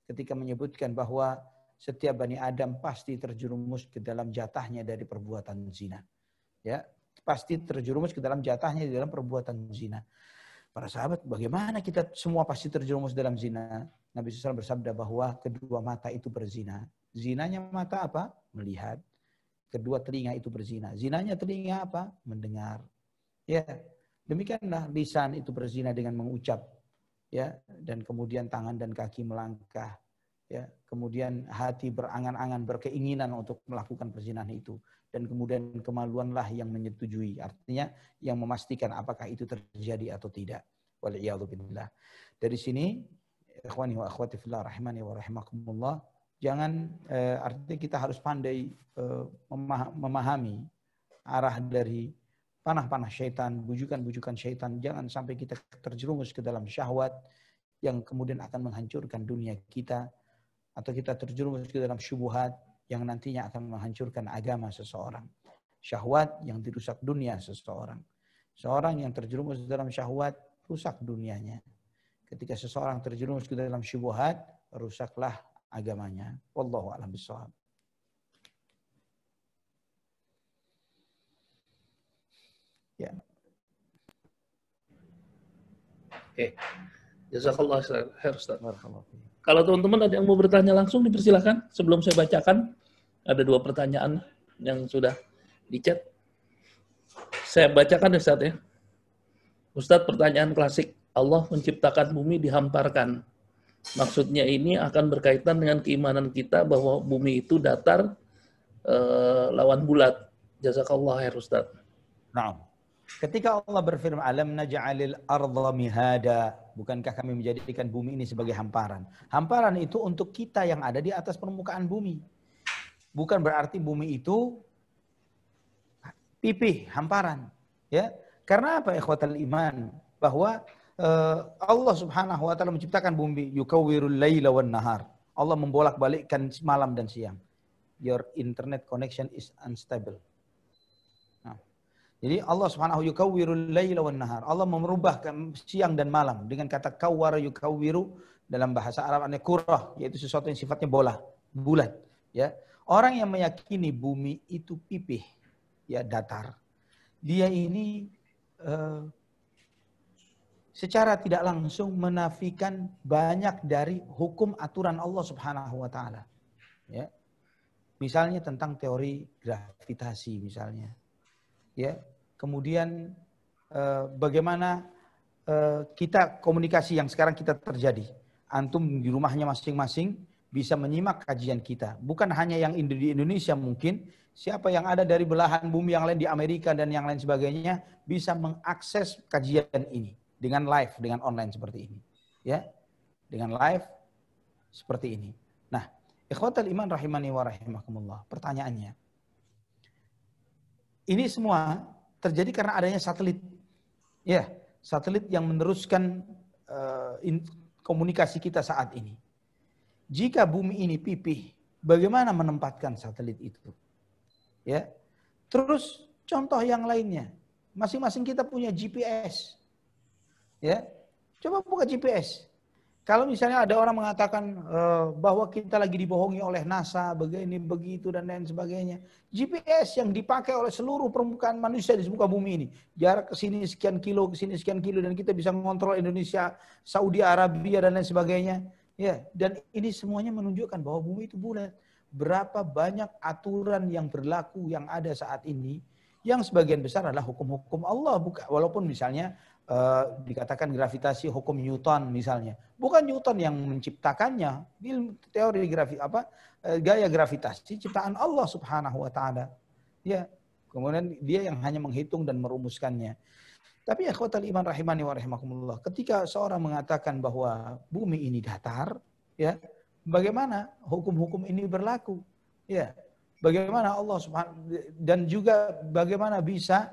ketika menyebutkan bahwa setiap Bani Adam pasti terjerumus ke dalam jatahnya dari perbuatan zina. Ya, pasti terjerumus ke dalam jatahnya di dalam perbuatan zina. Para sahabat, bagaimana kita semua pasti terjerumus dalam zina? Nabi SAW bersabda bahwa kedua mata itu berzina. Zinanya mata apa? Melihat. Kedua telinga itu berzina. Zinanya telinga apa? Mendengar. Ya, demikianlah lisan itu berzina dengan mengucap. Ya, dan kemudian tangan dan kaki melangkah. Ya, kemudian hati berangan-angan, berkeinginan untuk melakukan perzinahan itu. Dan kemudian kemaluanlah yang menyetujui. Artinya yang memastikan apakah itu terjadi atau tidak. Wal'iyadzubillah. Dari sini, ikhwani wa akhwati fillah rahimani wa rahimakumullah, jangan, artinya kita harus pandai memahami arah dari panah-panah syaitan, bujukan-bujukan syaitan. Jangan sampai kita terjerumus ke dalam syahwat yang kemudian akan menghancurkan dunia kita. Atau kita terjerumus ke dalam syubhat yang nantinya akan menghancurkan agama seseorang. Syahwat yang dirusak dunia seseorang. Seorang yang terjerumus dalam syahwat, rusak dunianya. Ketika seseorang terjerumus ke dalam syubhat, rusaklah agamanya. Wallahu a'lam bishawab. Ya. Oke. Jazakallah khair, Ustaz. Kalau teman-teman ada yang mau bertanya langsung, dipersilakan. Sebelum saya bacakan, ada 2 pertanyaan yang sudah di chat. Saya bacakan, Ustaz, ya. Ustaz, pertanyaan klasik. Allah menciptakan bumi dihamparkan. Maksudnya ini akan berkaitan dengan keimanan kita bahwa bumi itu datar, lawan bulat. Jazakallah khair Ustaz. Nah, ketika Allah berfirman, alam naj'alil arda mihada, bukankah kami menjadikan bumi ini sebagai hamparan? Hamparan itu untuk kita yang ada di atas permukaan bumi. Bukan berarti bumi itu pipih, hamparan. Ya, karena apa ikhwatal iman? Bahwa Allah Subhanahu wa taala menciptakan bumi, yukawwirul laila wan nahar. Allah membolak-balikkan malam dan siang. Your internet connection is unstable. Jadi Allah Subhanahu yukawwirul laila wan nahar. Allah merubah siang dan malam dengan kata kawwara yukawwiru dalam bahasa Arab kurah, yaitu sesuatu yang sifatnya bola, bulat, ya. Orang yang meyakini bumi itu pipih, ya datar. Dia ini secara tidak langsung menafikan banyak dari hukum aturan Allah Subhanahu wa taala. Ya. Misalnya tentang teori gravitasi misalnya. Ya, kemudian bagaimana kita komunikasi yang sekarang kita terjadi. Antum di rumahnya masing-masing bisa menyimak kajian kita. Bukan hanya yang di Indonesia mungkin, siapa yang ada dari belahan bumi yang lain di Amerika dan yang lain sebagainya bisa mengakses kajian ini dengan live, dengan online seperti ini. Ya, dengan live seperti ini. Nah, ikhwatal iman rahimani wa rahimakumullah. Pertanyaannya, ini semua terjadi karena adanya satelit. Ya, satelit yang meneruskan komunikasi kita saat ini. Jika bumi ini pipih, bagaimana menempatkan satelit itu? Ya. Terus contoh yang lainnya. Masing-masing kita punya GPS. Ya. Coba buka GPS. Kalau misalnya ada orang mengatakan bahwa kita lagi dibohongi oleh NASA, begini, begitu, dan lain sebagainya. GPS yang dipakai oleh seluruh permukaan manusia di muka bumi ini. Jarak ke sini sekian kilo, ke sini sekian kilo, dan kita bisa mengontrol Indonesia, Saudi Arabia, dan lain sebagainya. Ya, dan ini semuanya menunjukkan bahwa bumi itu bulat. Berapa banyak aturan yang berlaku yang ada saat ini, yang sebagian besar adalah hukum-hukum Allah. Walaupun misalnya dikatakan gravitasi hukum Newton misalnya, bukan Newton yang menciptakannya, teori gaya gravitasi ciptaan Allah Subhanahu wa taala. Ya, kemudian dia yang hanya menghitung dan merumuskannya. Tapi ikhwatal iman rahimani wa rahimakumullah, ketika seorang mengatakan bahwa bumi ini datar, ya, bagaimana hukum-hukum ini berlaku? Ya, bagaimana Allah Subhanahu, dan juga bagaimana bisa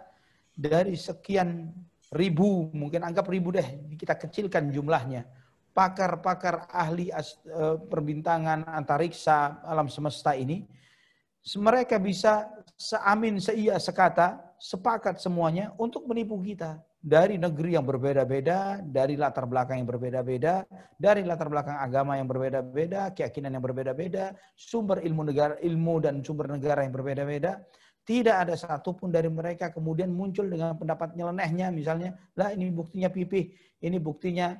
dari sekian ribu, mungkin anggap ribu deh, kita kecilkan jumlahnya, pakar-pakar ahli perbintangan, antariksa, alam semesta ini, mereka bisa seamin, seia, sekata, sepakat semuanya untuk menipu kita. Dari negeri yang berbeda-beda, dari latar belakang yang berbeda-beda, dari latar belakang agama yang berbeda-beda, keyakinan yang berbeda-beda, sumber ilmu dan sumber negara yang berbeda-beda. Tidak ada satupun dari mereka kemudian muncul dengan pendapat nyelenehnya, misalnya, lah ini buktinya pipih, ini buktinya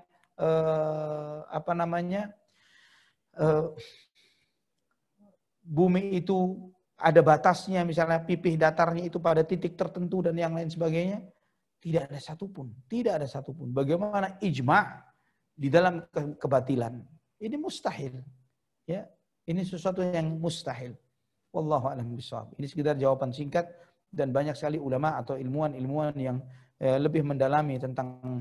bumi itu ada batasnya, misalnya pipih datarnya itu pada titik tertentu dan yang lain sebagainya. Tidak ada satupun, tidak ada satupun. Bagaimana ijma' di dalam kebatilan? Ini mustahil. Ya, ini sesuatu yang mustahil. Wallahu a'lam bishawab. Ini sekedar jawaban singkat, dan banyak sekali ulama atau ilmuwan-ilmuwan yang lebih mendalami tentang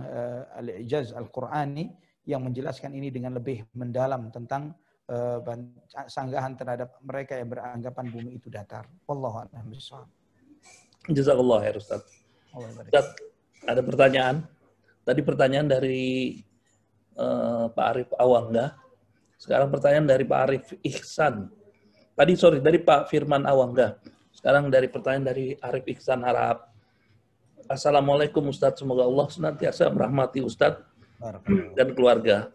al-ijaz al-Qur'ani yang menjelaskan ini dengan lebih mendalam tentang sanggahan terhadap mereka yang beranggapan bumi itu datar. Wallahu a'lam bishawab. Jazakallah khair Ustaz. Ustaz, ada pertanyaan. Tadi pertanyaan dari Pak Arif Awangga. Sekarang pertanyaan dari Pak Arif Ihsan. Dari Pak Firman Awangga. Sekarang dari pertanyaan dari Arif Ihsan Harahap. Assalamualaikum Ustaz, semoga Allah senantiasa merahmati Ustaz dan keluarga.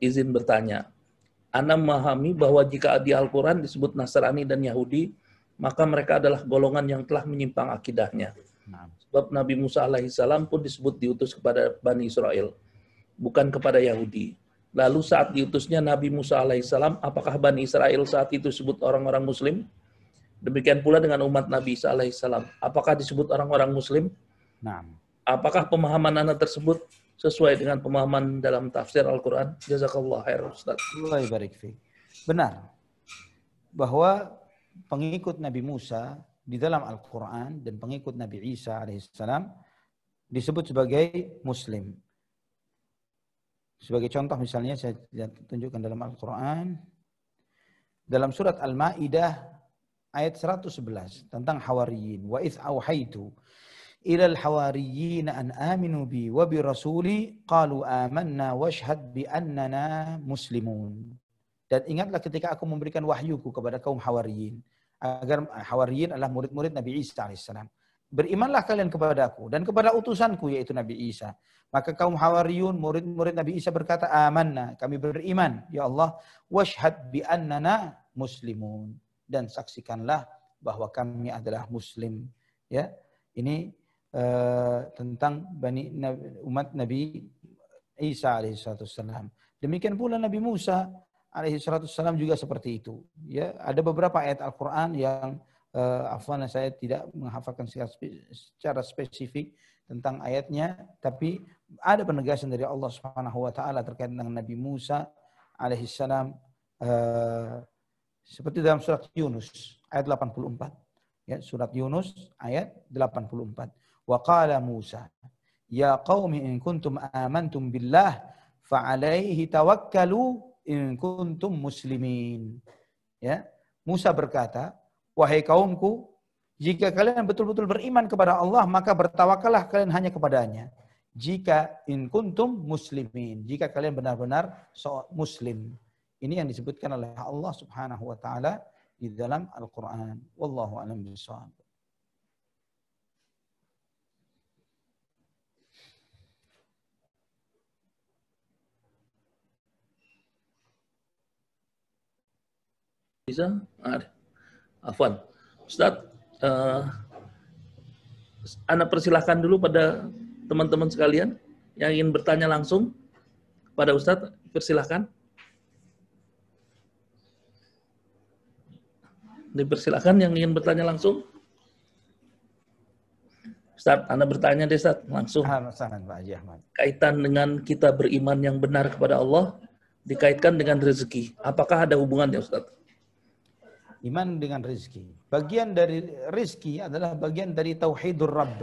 Izin bertanya. Ana memahami bahwa jika di Al-Quran disebut Nasrani dan Yahudi, maka mereka adalah golongan yang telah menyimpang akidahnya. Sebab Nabi Musa alaihissalam pun disebut diutus kepada Bani Israel, bukan kepada Yahudi. Lalu saat diutusnya Nabi Musa alaihissalam, apakah Bani Israel saat itu disebut orang-orang Muslim? Demikian pula dengan umat Nabi Isa alaihissalam. Apakah disebut orang-orang Muslim? Nah. Apakah pemahaman Anda tersebut sesuai dengan pemahaman dalam tafsir Al-Quran? Jazakallah khair Ustaz. Allah barik fiik. Benar. bahwa pengikut Nabi Musa di dalam Al-Quran dan pengikut Nabi Isa alaihissalam disebut sebagai Muslim. Sebagai contoh misalnya saya tunjukkan dalam Al-Quran. Dalam surat Al-Ma'idah ayat 111 tentang Hawariyin. Wa idh awhaitu ilal hawariyyin an aminu bi wa bi rasuli qalu amanna washhad bi annana muslimun. Dan ingatlah ketika aku memberikan wahyuku kepada kaum Hawariyin, agar Hawariyin adalah murid-murid Nabi Isa alaihissalam. Berimanlah kalian kepada aku dan kepada utusanku yaitu Nabi Isa. Maka kaum Hawariyun, murid-murid Nabi Isa berkata, amanna, kami beriman, ya Allah, washhad bi annana muslimun. Dan saksikanlah bahwa kami adalah muslim. Ya, ini tentang umat Nabi Isa alaihissalam. Demikian pula Nabi Musa alaihissalam juga seperti itu. Ya, ada beberapa ayat Al-Quran yang saya tidak menghafalkan secara spesifik tentang ayatnya, tapi ada penegasan dari Allah Subhanahu wa taala terkait dengan Nabi Musa alaihissalam seperti dalam surat Yunus ayat 84. Ya, surat Yunus ayat 84. Wa qala Musa, ya qaumi in kuntum amantum billah fa alaihi tawakkalu in kuntum muslimin. Ya, Musa berkata, wahai kaumku, jika kalian betul-betul beriman kepada Allah, maka bertawakallah kalian hanya kepadanya. Jika in kuntum muslimin, jika kalian benar-benar muslim. Ini yang disebutkan oleh Allah Subhanahu wa taala di dalam Al-Qur'an. Wallahu a'lam bishawab. Bisa? Afwan. Ustadz, Anda persilahkan dulu pada teman-teman sekalian yang ingin bertanya langsung pada Ustadz, persilahkan. Dipersilahkan yang ingin bertanya langsung. Ustadz, Anda bertanya deh Ustadz, langsung. Kaitan dengan kita beriman yang benar kepada Allah, dikaitkan dengan rezeki. Apakah ada hubungannya Ustadz? Iman dengan rezeki. Bagian dari rezeki adalah bagian dari tauhidur Rabb.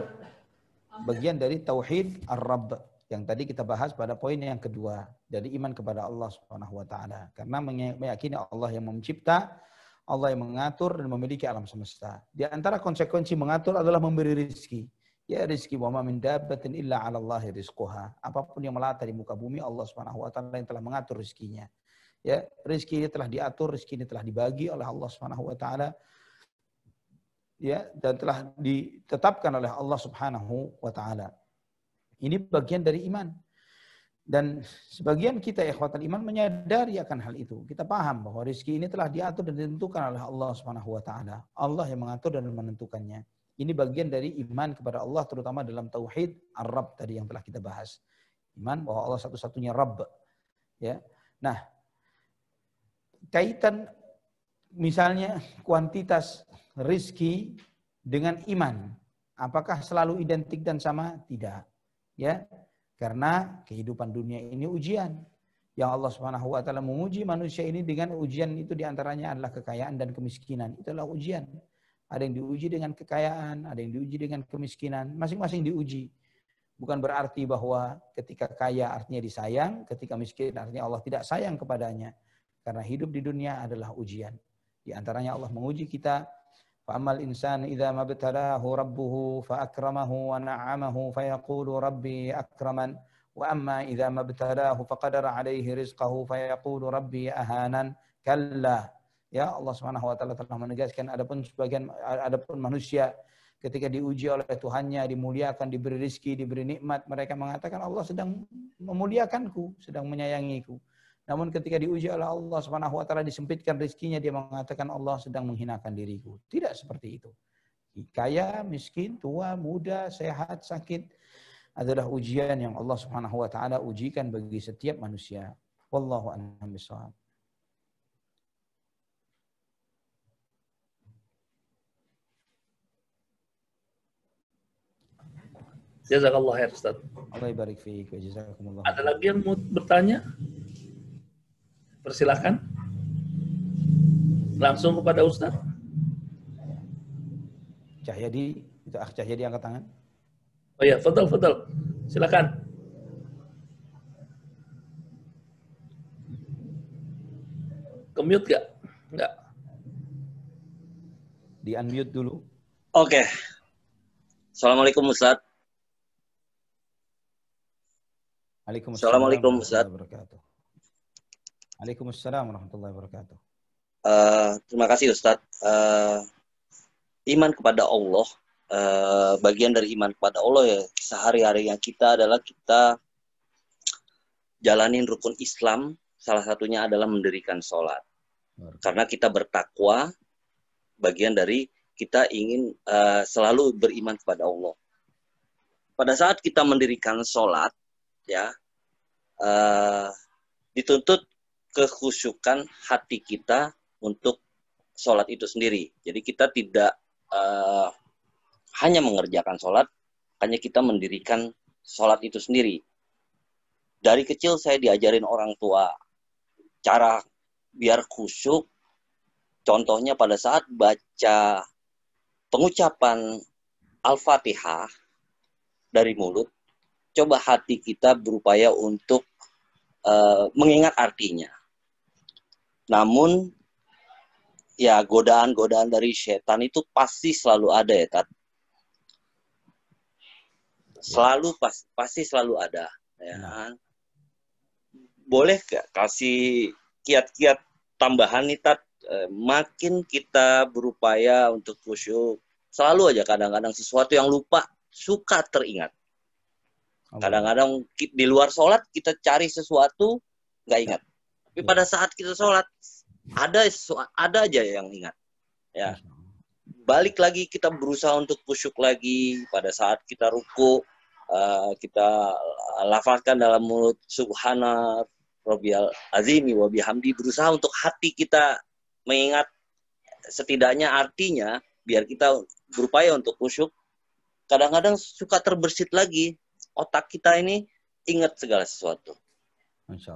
Bagian dari tauhid ar-Rabb yang tadi kita bahas pada poin yang kedua dari iman kepada Allah Subhanahu wa taala. Karena meyakini Allah yang mencipta, Allah yang mengatur dan memiliki alam semesta. Di antara konsekuensi mengatur adalah memberi rezeki. Ya rezeki wa ma min dabbatin illa 'ala Allahi rizquha. Apapun yang melata di muka bumi, Allah Subhanahu wa taala yang telah mengatur rezekinya. Ya, rezeki ini telah diatur, rezeki ini telah dibagi oleh Allah Subhanahu wa taala. Ya, dan telah ditetapkan oleh Allah Subhanahu wa taala. Ini bagian dari iman. Dan sebagian kita ikhwatal iman menyadari akan hal itu. Kita paham bahwa rezeki ini telah diatur dan ditentukan oleh Allah Subhanahu wa taala. Allah yang mengatur dan menentukannya. Ini bagian dari iman kepada Allah, terutama dalam tauhid ar-Rabb tadi yang telah kita bahas. Iman bahwa Allah satu-satunya Rabb. Ya. Nah, kaitan misalnya kuantitas rizki dengan iman, apakah selalu identik dan sama? Tidak. Ya, karena kehidupan dunia ini ujian. Yang Allah Subhanahu wa taala menguji manusia ini dengan ujian itu diantaranya adalah kekayaan dan kemiskinan. Itulah ujian. Ada yang diuji dengan kekayaan, ada yang diuji dengan kemiskinan. Masing-masing diuji. Bukan berarti bahwa ketika kaya artinya disayang, ketika miskin artinya Allah tidak sayang kepadanya. Karena hidup di dunia adalah ujian. Di antaranya Allah menguji kita. Fa'amal insan idza mabtalahu rabbuhu fa'akramahu wa na'amahu fayaqulu rabbi akraman. Wa amma idza mabtalahu faqadara alaihi rizqahu fayaqulu rabbi ahanan. Kalla. Ya, Allah Subhanahu wa taala telah menegaskan adapun manusia ketika diuji oleh Tuhannya, dimuliakan, diberi rezeki, diberi nikmat, mereka mengatakan Allah sedang memuliakanku, sedang menyayangiku. Namun ketika diuji oleh Allah Subhanahu wa taala disempitkan rezekinya, dia mengatakan Allah sedang menghinakan diriku. Tidak seperti itu. Kaya, miskin, tua, muda, sehat, sakit adalah ujian yang Allah Subhanahu wa taala ujikan bagi setiap manusia. Wallahu a'lam bishawab. Jazakallah khair Ustaz. Allah barik fiik wa jazakumullah. Ada lagi yang mau bertanya? Persilahkan. Langsung kepada Ustaz. Cahyadi, itu Cahyadi angkat tangan. Oh ya, fadal. Silakan. Ke-mute gak? Enggak. Di unmute dulu. Oke. Assalamualaikum Ustaz. Assalamualaikum Ustaz. Waalaikumsalam warahmatullahi wabarakatuh. Terima kasih Ustaz. Iman kepada Allah, bagian dari iman kepada Allah ya sehari-hari yang kita adalah kita jalanin rukun Islam. Salah satunya adalah mendirikan sholat. Karena kita bertakwa, bagian dari kita ingin selalu beriman kepada Allah. Pada saat kita mendirikan sholat, ya dituntut kekhusyukan hati kita untuk sholat itu sendiri. Jadi kita tidak hanya mengerjakan sholat, hanya kita mendirikan sholat itu sendiri. Dari kecil saya diajarin orang tua cara biar khusyuk. Contohnya pada saat baca pengucapan Al-Fatihah dari mulut, coba hati kita berupaya untuk mengingat artinya. Namun, ya godaan-godaan dari setan itu pasti selalu ada ya, Tat. Pasti selalu ada. Ya. Boleh gak kasih kiat-kiat tambahan nih, Tat? Makin kita berupaya untuk khusyuk, selalu aja kadang-kadang sesuatu yang lupa suka teringat. Kadang-kadang di luar sholat kita cari sesuatu nggak ingat, tapi pada saat kita sholat ada aja yang ingat. Ya, balik lagi kita berusaha untuk khusyuk lagi pada saat kita ruku, kita lafazkan dalam mulut Subhana Rabbiyal Azimi wa bihamdi, berusaha untuk hati kita mengingat setidaknya artinya biar kita berupaya untuk khusyuk. Kadang-kadang suka terbersit lagi, otak kita ini ingat segala sesuatu.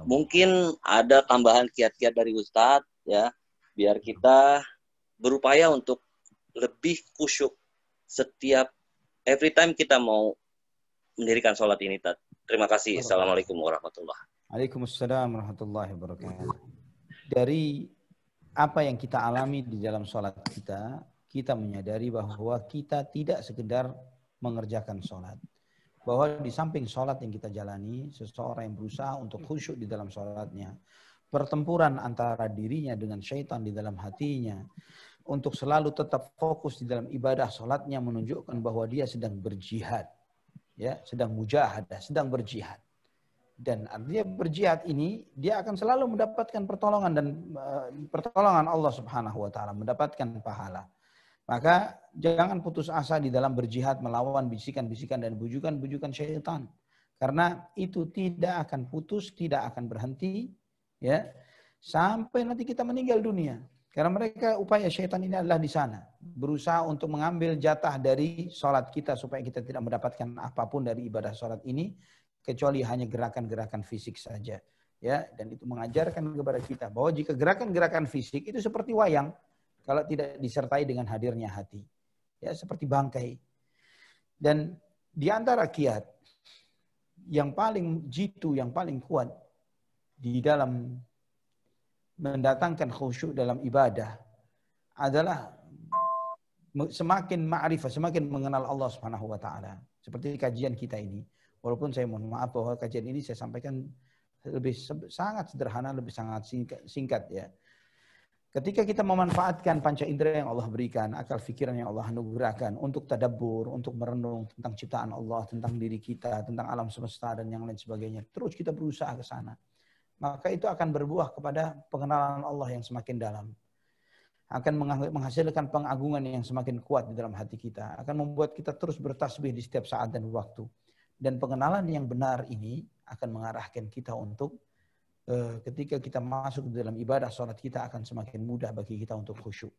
Mungkin ada tambahan kiat-kiat dari Ustadz ya, biar kita berupaya untuk lebih khusyuk setiap every time kita mau mendirikan sholat ini. Terima kasih. Assalamualaikum warahmatullahi wabarakatuh. Waalaikumsalam warahmatullahi wabarakatuh. Dari apa yang kita alami di dalam sholat kita, kita menyadari bahwa kita tidak sekedar mengerjakan sholat. Bahwa di samping sholat yang kita jalani, seseorang yang berusaha untuk khusyuk di dalam sholatnya, pertempuran antara dirinya dengan syaitan di dalam hatinya, untuk selalu tetap fokus di dalam ibadah sholatnya menunjukkan bahwa dia sedang berjihad. Ya, sedang mujahadah, sedang berjihad. Dan artinya berjihad ini dia akan selalu mendapatkan pertolongan dan pertolongan Allah Subhanahu wa taala, mendapatkan pahala. Maka jangan putus asa di dalam berjihad melawan bisikan-bisikan dan bujukan-bujukan syaitan. Karena itu tidak akan putus, tidak akan berhenti ya sampai nanti kita meninggal dunia. Karena mereka upaya syaitan ini adalah di sana, berusaha untuk mengambil jatah dari sholat kita supaya kita tidak mendapatkan apapun dari ibadah sholat ini kecuali hanya gerakan-gerakan fisik saja. Ya, dan itu mengajarkan kepada kita bahwa jika gerakan-gerakan fisik itu seperti wayang kalau tidak disertai dengan hadirnya hati. Ya, seperti bangkai. Dan di antara kiat yang paling jitu, yang paling kuat di dalam mendatangkan khusyuk dalam ibadah adalah semakin ma'rifah, semakin mengenal Allah Subhanahu wa taala. Seperti kajian kita ini. Walaupun saya mohon maaf bahwa kajian ini saya sampaikan lebih sangat sederhana, lebih sangat singkat ya. Ketika kita memanfaatkan panca indera yang Allah berikan, akal fikiran yang Allah anugerahkan untuk tadabbur, untuk merenung tentang ciptaan Allah, tentang diri kita, tentang alam semesta dan yang lain sebagainya. Terus kita berusaha ke sana. Maka itu akan berbuah kepada pengenalan Allah yang semakin dalam. Akan menghasilkan pengagungan yang semakin kuat di dalam hati kita. Akan membuat kita terus bertasbih di setiap saat dan waktu. Dan pengenalan yang benar ini akan mengarahkan kita untuk ketika kita masuk dalam ibadah sholat kita akan semakin mudah bagi kita untuk khusyuk.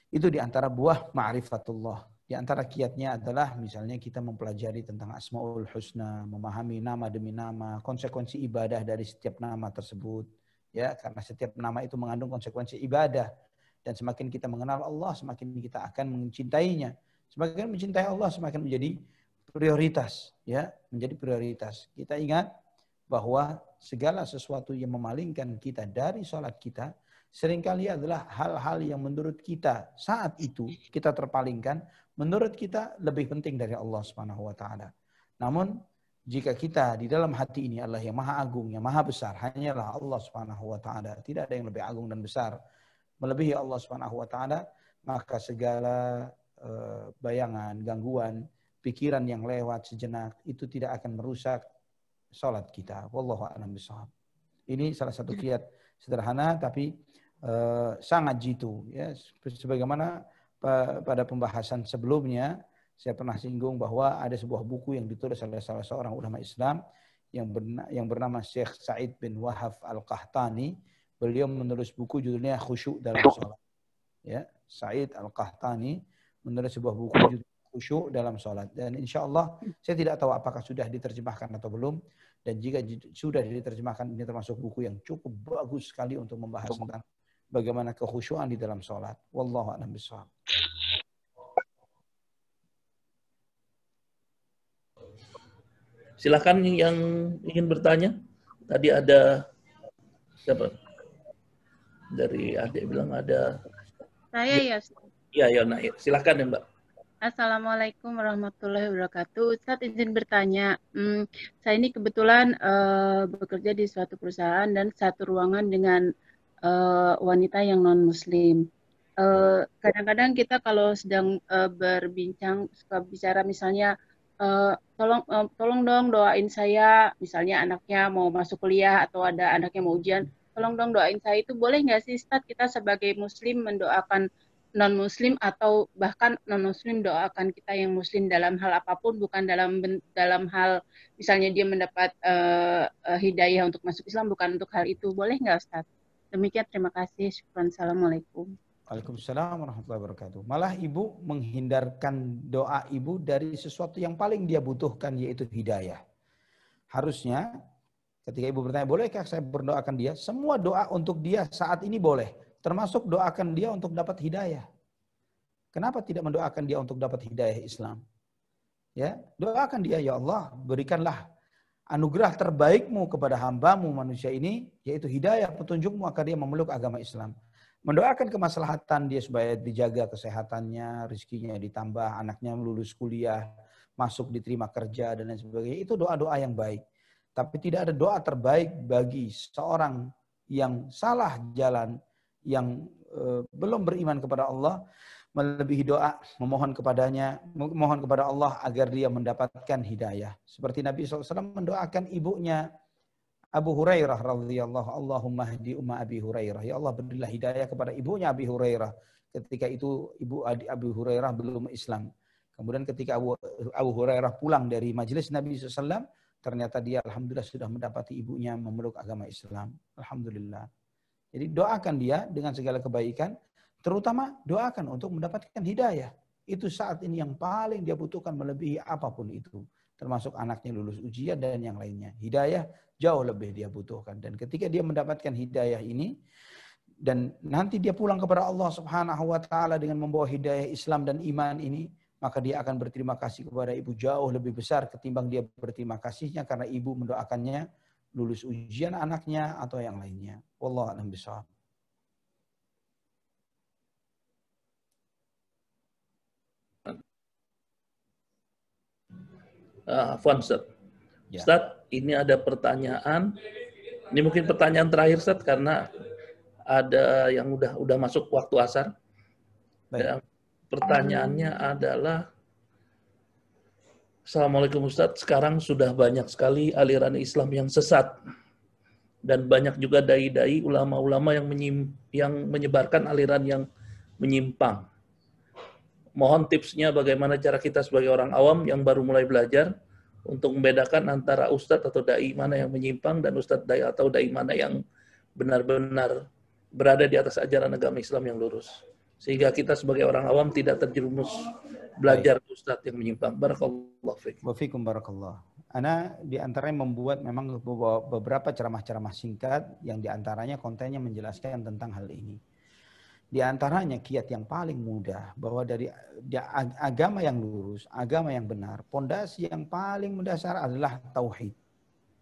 Itu di antara buah ma'rifatullah. Di antara kiatnya adalah misalnya kita mempelajari tentang Asmaul Husna, memahami nama demi nama, konsekuensi ibadah dari setiap nama tersebut. Ya, karena setiap nama itu mengandung konsekuensi ibadah. Dan semakin kita mengenal Allah, semakin kita akan mencintainya. Semakin mencintai Allah, semakin menjadi prioritas, ya, menjadi prioritas. Kita ingat bahwa segala sesuatu yang memalingkan kita dari sholat kita seringkali adalah hal-hal yang menurut kita saat itu kita terpalingkan, menurut kita lebih penting dari Allah Subhanahu wa taala. Namun jika kita di dalam hati ini Allah yang maha agung, yang maha besar, hanyalah Allah Subhanahu wa taala, tidak ada yang lebih agung dan besar melebihi Allah Subhanahu wa taala, maka segala bayangan, gangguan, pikiran yang lewat sejenak itu tidak akan merusak salat kita. Wallahu a'lam bishawab. Ini salah satu kiat sederhana tapi sangat jitu, ya. Sebagaimana pada pembahasan sebelumnya saya pernah singgung bahwa ada sebuah buku yang ditulis oleh salah seorang ulama Islam yang bernama Syekh Sa'id bin Wahab Al-Qahtani. Beliau menulis buku judulnya Khusyuk dalam Salat. Ya, Sa'id Al-Qahtani menulis sebuah buku judulnya Khusyuk dalam Salat. Dan insya Allah saya tidak tahu apakah sudah diterjemahkan atau belum. Dan jika sudah diterjemahkan, ini termasuk buku yang cukup bagus sekali untuk membahas tentang bagaimana kekhusyuan di dalam salat. Wallahu a'lam bishawab. Silakan yang ingin bertanya. Tadi ada siapa? Dari adik bilang ada. Saya ya. Iya, ya, nah, silakan ya Mbak. Assalamualaikum warahmatullahi wabarakatuh. Ustaz izin bertanya, saya ini kebetulan bekerja di suatu perusahaan dan satu ruangan dengan wanita yang non-muslim. Kadang-kadang kita kalau sedang berbincang, suka bicara misalnya, tolong dong doain saya, misalnya anaknya mau masuk kuliah atau ada anaknya mau ujian, tolong dong doain saya. Itu boleh nggak sih Ustaz kita sebagai muslim mendoakan non-muslim atau bahkan non-muslim doakan kita yang muslim dalam hal apapun, bukan dalam hal misalnya dia mendapat hidayah untuk masuk Islam, bukan untuk hal itu. Boleh nggak Ustaz? Demikian, terima kasih. Syukran. Assalamualaikum. Waalaikumsalam warahmatullahi wabarakatuh. Malah ibu menghindarkan doa ibu dari sesuatu yang paling dia butuhkan, yaitu hidayah. Harusnya ketika ibu bertanya, bolehkah saya berdoakan dia? Semua doa untuk dia saat ini boleh. Termasuk doakan dia untuk dapat hidayah. Kenapa tidak mendoakan dia untuk dapat hidayah Islam? Ya, doakan dia, ya Allah, berikanlah anugerah terbaikmu kepada hambamu manusia ini, yaitu hidayah petunjukmu agar dia memeluk agama Islam. Mendoakan kemaslahatan dia supaya dijaga kesehatannya, rezekinya ditambah, anaknya lulus kuliah, masuk diterima kerja dan lain sebagainya. Itu doa-doa yang baik. Tapi tidak ada doa terbaik bagi seorang yang salah jalan, yang belum beriman kepada Allah, melebihi doa memohon kepada Allah agar dia mendapatkan hidayah. Seperti Nabi SAW mendoakan ibunya Abu Hurairah radhiyallahu, Allahumma hdi umma Abi Hurairah. Ya Allah, berilah hidayah kepada ibunya Abi Hurairah. Ketika itu ibu Abu Hurairah belum Islam. Kemudian ketika Abu Hurairah pulang dari majelis Nabi SAW, ternyata dia alhamdulillah sudah mendapati ibunya memeluk agama Islam. Alhamdulillah. Jadi doakan dia dengan segala kebaikan, terutama doakan untuk mendapatkan hidayah. Itu saat ini yang paling dia butuhkan melebihi apapun itu. Termasuk anaknya lulus ujian dan yang lainnya. Hidayah jauh lebih dia butuhkan. Dan ketika dia mendapatkan hidayah ini, dan nanti dia pulang kepada Allah Subhanahu wa ta'ala dengan membawa hidayah Islam dan iman ini, maka dia akan berterima kasih kepada ibu jauh lebih besar ketimbang dia berterima kasihnya karena ibu mendoakannya lulus ujian anaknya atau yang lainnya. Wallahu a'lam bishawab. Afwan Ustaz. Ya. Ustaz, ini ada pertanyaan. Ini mungkin pertanyaan terakhir Ustaz karena ada yang udah masuk waktu asar. Dan pertanyaannya adalah, Assalamualaikum Ustaz, sekarang sudah banyak sekali aliran Islam yang sesat dan banyak juga dai-dai ulama-ulama yang menyebarkan aliran yang menyimpang. Mohon tipsnya bagaimana cara kita sebagai orang awam yang baru mulai belajar untuk membedakan antara ustadz atau dai mana yang menyimpang dan ustadz dai atau dai mana yang benar-benar berada di atas ajaran agama Islam yang lurus. Sehingga kita sebagai orang awam tidak terjerumus belajar ustadz yang menyimpang. Barakallahu fiik. Wa fiikum barakallah. Ana di antaranya membuat memang beberapa ceramah-ceramah singkat yang di antaranya kontennya menjelaskan tentang hal ini. Di antaranya kiat yang paling mudah bahwa dari agama yang lurus, agama yang benar, pondasi yang paling mendasar adalah tauhid.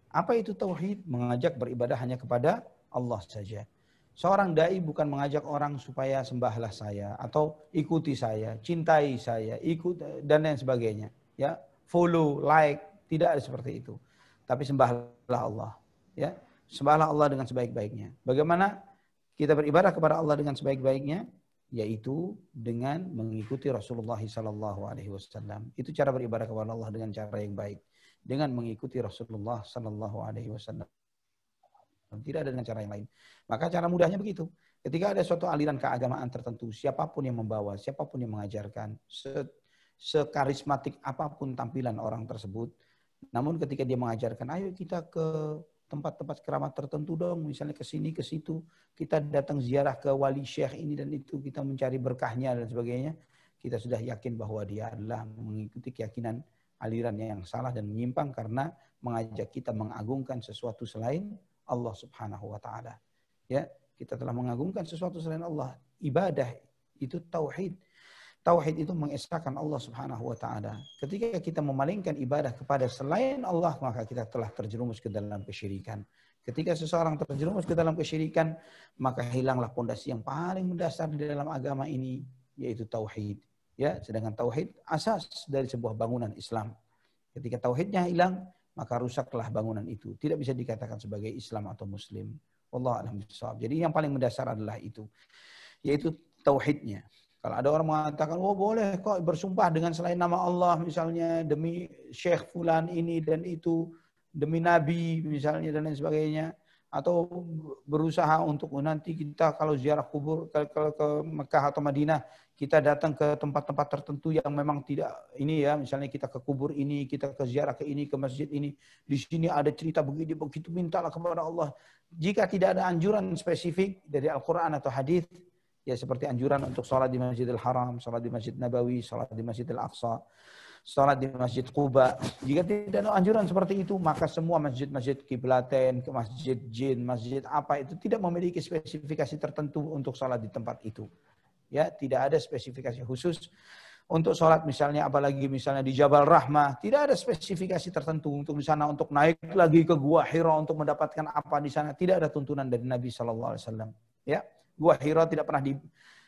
Apa itu tauhid? Mengajak beribadah hanya kepada Allah saja. Seorang dai bukan mengajak orang supaya sembahlah saya atau ikuti saya, cintai saya, ikut dan lain sebagainya. Ya, follow, like, tidak ada seperti itu. Tapi sembahlah Allah. Ya, sembahlah Allah dengan sebaik-baiknya. Bagaimana kita beribadah kepada Allah dengan sebaik-baiknya? Yaitu dengan mengikuti Rasulullah SAW. Itu cara beribadah kepada Allah dengan cara yang baik. Dengan mengikuti Rasulullah SAW. Tidak ada dengan cara yang lain. Maka cara mudahnya begitu. Ketika ada suatu aliran keagamaan tertentu, siapapun yang membawa, siapapun yang mengajarkan, sekarismatik apapun tampilan orang tersebut, namun ketika dia mengajarkan, ayo kita ke tempat-tempat keramat tertentu dong, misalnya ke sini, ke situ, kita datang ziarah ke wali syekh ini dan itu, kita mencari berkahnya dan sebagainya, kita sudah yakin bahwa dia adalah mengikuti keyakinan aliran yang salah dan menyimpang karena mengajak kita mengagungkan sesuatu selain Allah Subhanahu wa taala. Ya, kita telah mengagungkan sesuatu selain Allah. Ibadah itu tauhid. Tauhid itu mengesahkan Allah Subhanahu wa taala. Ketika kita memalingkan ibadah kepada selain Allah, maka kita telah terjerumus ke dalam kesyirikan. Ketika seseorang terjerumus ke dalam kesyirikan, maka hilanglah pondasi yang paling mendasar di dalam agama ini, yaitu tauhid. Ya, sedangkan tauhid asas dari sebuah bangunan Islam. Ketika tauhidnya hilang, maka rusaklah bangunan itu. Tidak bisa dikatakan sebagai Islam atau Muslim. Wallahu a'lam bishawab. Jadi yang paling mendasar adalah itu, yaitu tauhidnya. Kalau ada orang mengatakan, oh boleh kok bersumpah dengan selain nama Allah, misalnya demi Syekh Fulan ini dan itu, demi Nabi misalnya dan lain sebagainya, atau berusaha untuk nanti kita kalau ziarah kubur ke Mekah atau Madinah, kita datang ke tempat-tempat tertentu yang memang tidak ini ya, misalnya kita ke kubur ini, kita ke ziarah ke ini, ke masjid ini, di sini ada cerita begini, begitu, mintalah kepada Allah. Jika tidak ada anjuran spesifik dari Al-Quran atau hadis, ya seperti anjuran untuk sholat di Masjidil Haram, sholat di Masjid Nabawi, sholat di Masjidil Aqsa, sholat di Masjid Quba. Jika tidak ada anjuran seperti itu, maka semua masjid-masjid kiblaten, ke masjid jin, masjid apa itu tidak memiliki spesifikasi tertentu untuk sholat di tempat itu. Ya, tidak ada spesifikasi khusus untuk sholat misalnya, apalagi misalnya di Jabal Rahmah, tidak ada spesifikasi tertentu untuk di sana untuk naik lagi ke Gua Hira untuk mendapatkan apa di sana. Tidak ada tuntunan dari Nabi SAW. Ya. Gua Hira tidak pernah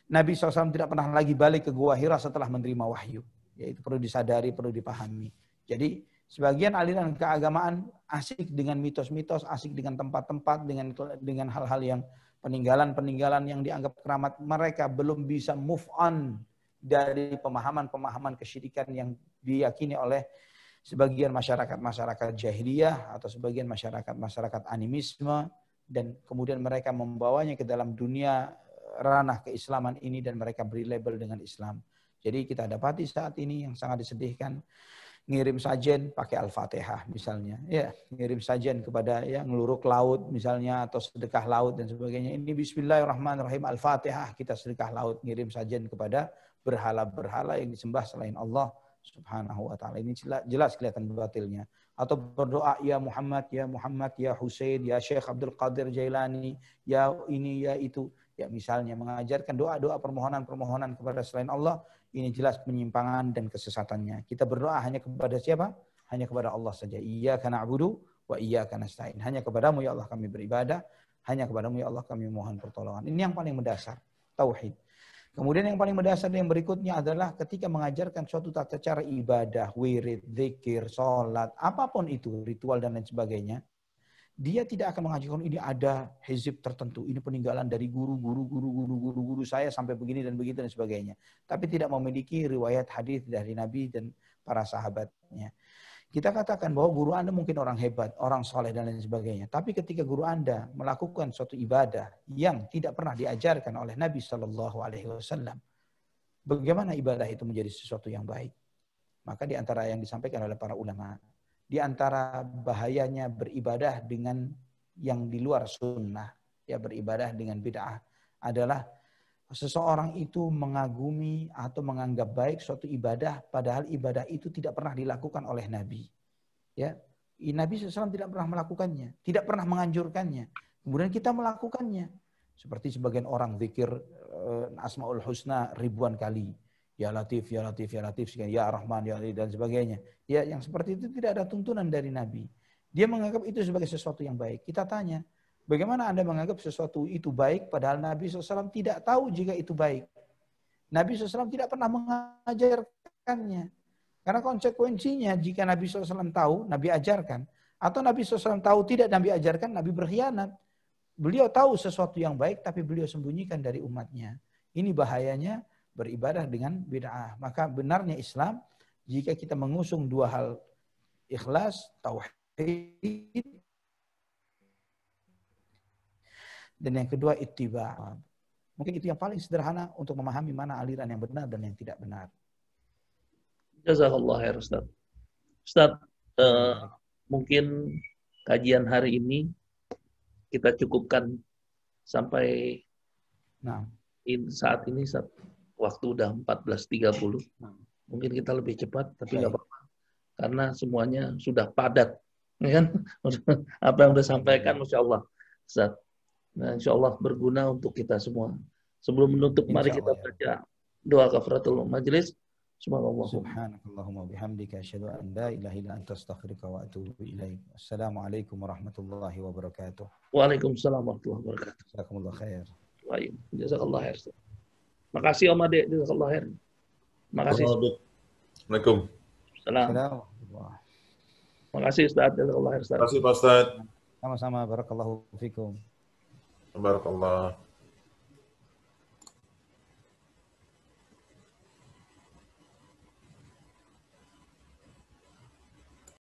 Nabi SAW tidak pernah lagi balik ke Gua Hira setelah menerima wahyu. Yaitu perlu disadari, perlu dipahami. Jadi sebagian aliran keagamaan asik dengan mitos-mitos, asik dengan tempat-tempat, dengan hal-hal yang peninggalan-peninggalan yang dianggap keramat. Mereka belum bisa move on dari pemahaman-pemahaman kesyirikan yang diyakini oleh sebagian masyarakat jahiliyah atau sebagian masyarakat animisme. Dan kemudian mereka membawanya ke dalam dunia ranah keislaman ini dan mereka beri label dengan Islam. Jadi kita dapati saat ini yang sangat disedihkan, ngirim sajen pakai Al-Fatihah misalnya, ya ngirim sajen kepada ya ngeluruk laut misalnya atau sedekah laut dan sebagainya. Ini Bismillahirrahmanirrahim Al-Fatihah, kita sedekah laut, ngirim sajen kepada berhala-berhala yang disembah selain Allah Subhanahu wa taala. Ini jelas kelihatan batilnya. Atau berdoa ya Muhammad, ya Husain, ya Syekh Abdul Qadir Jailani, ya ini, ya itu. Ya misalnya mengajarkan doa-doa permohonan-permohonan kepada selain Allah, ini jelas penyimpangan dan kesesatannya. Kita berdoa hanya kepada siapa? Hanya kepada Allah saja. Iyyaka na'budu wa iyyaka nasta'in. Hanya kepadamu ya Allah kami beribadah, hanya kepadamu ya Allah kami mohon pertolongan. Ini yang paling mendasar, tauhid. Kemudian yang paling mendasar yang berikutnya adalah ketika mengajarkan suatu tata cara ibadah, wirid, zikir, sholat, apapun itu, ritual dan lain sebagainya, dia tidak akan mengajarkan ini ada hizib tertentu, ini peninggalan dari guru saya sampai begini dan begitu dan sebagainya. Tapi tidak memiliki riwayat hadis dari Nabi dan para sahabatnya. Kita katakan bahwa guru Anda mungkin orang hebat, orang soleh dan lain sebagainya. Tapi ketika guru Anda melakukan suatu ibadah yang tidak pernah diajarkan oleh Nabi SAW, bagaimana ibadah itu menjadi sesuatu yang baik? Maka di antara yang disampaikan oleh para ulama, di antara bahayanya beribadah dengan yang di luar sunnah, ya beribadah dengan bid'ah, adalah seseorang itu mengagumi atau menganggap baik suatu ibadah, padahal ibadah itu tidak pernah dilakukan oleh Nabi. Ya, Nabi SAW tidak pernah melakukannya, tidak pernah menganjurkannya. Kemudian kita melakukannya. Seperti sebagian orang zikir Asmaul Husna ribuan kali. Ya Latif, ya Latif, ya Latif, ya Rahman, ya Ali, dan sebagainya. Ya, yang seperti itu tidak ada tuntunan dari Nabi. Dia menganggap itu sebagai sesuatu yang baik. Kita tanya, bagaimana Anda menganggap sesuatu itu baik padahal Nabi SAW tidak tahu jika itu baik. Nabi SAW tidak pernah mengajarkannya. Karena konsekuensinya jika Nabi SAW tahu, Nabi ajarkan. Atau Nabi SAW tahu tidak Nabi ajarkan, Nabi berkhianat. Beliau tahu sesuatu yang baik tapi beliau sembunyikan dari umatnya. Ini bahayanya beribadah dengan bid'ah. Maka benarnya Islam jika kita mengusung dua hal, ikhlas, tauhid, dan yang kedua ittiba. Mungkin itu yang paling sederhana untuk memahami mana aliran yang benar dan yang tidak benar. Jazakallah khair Ustaz. Ustaz, mungkin kajian hari ini kita cukupkan sampai saat ini, saat waktu udah 14.30. Mungkin kita lebih cepat, tapi nggak apa-apa. Karena semuanya sudah padat. Ya kan? Apa yang udah sampaikan, Masya Allah. Ustaz. Nah, insya Allah berguna untuk kita semua. Sebelum menutup, mari kita baca doa kafaratul majelis. Subhanakallahumma bihamdika asyhadu an la ilaha illa anta astaghfiruka wa atubu ilaik. Assalamualaikum warahmatullahi wabarakatuh. Waalaikumsalam warahmatullahi wabarakatuh. Jazakumullah khair. Jazakallah khair. Makasih Om Ade, jazakallah khair. Makasih. Assalamualaikum. Salam. Makasih Ustaz, jazakallah khair Ustaz. Terima kasih Pak Ustaz. Sama-sama, barakallahu fikum. Barakallah.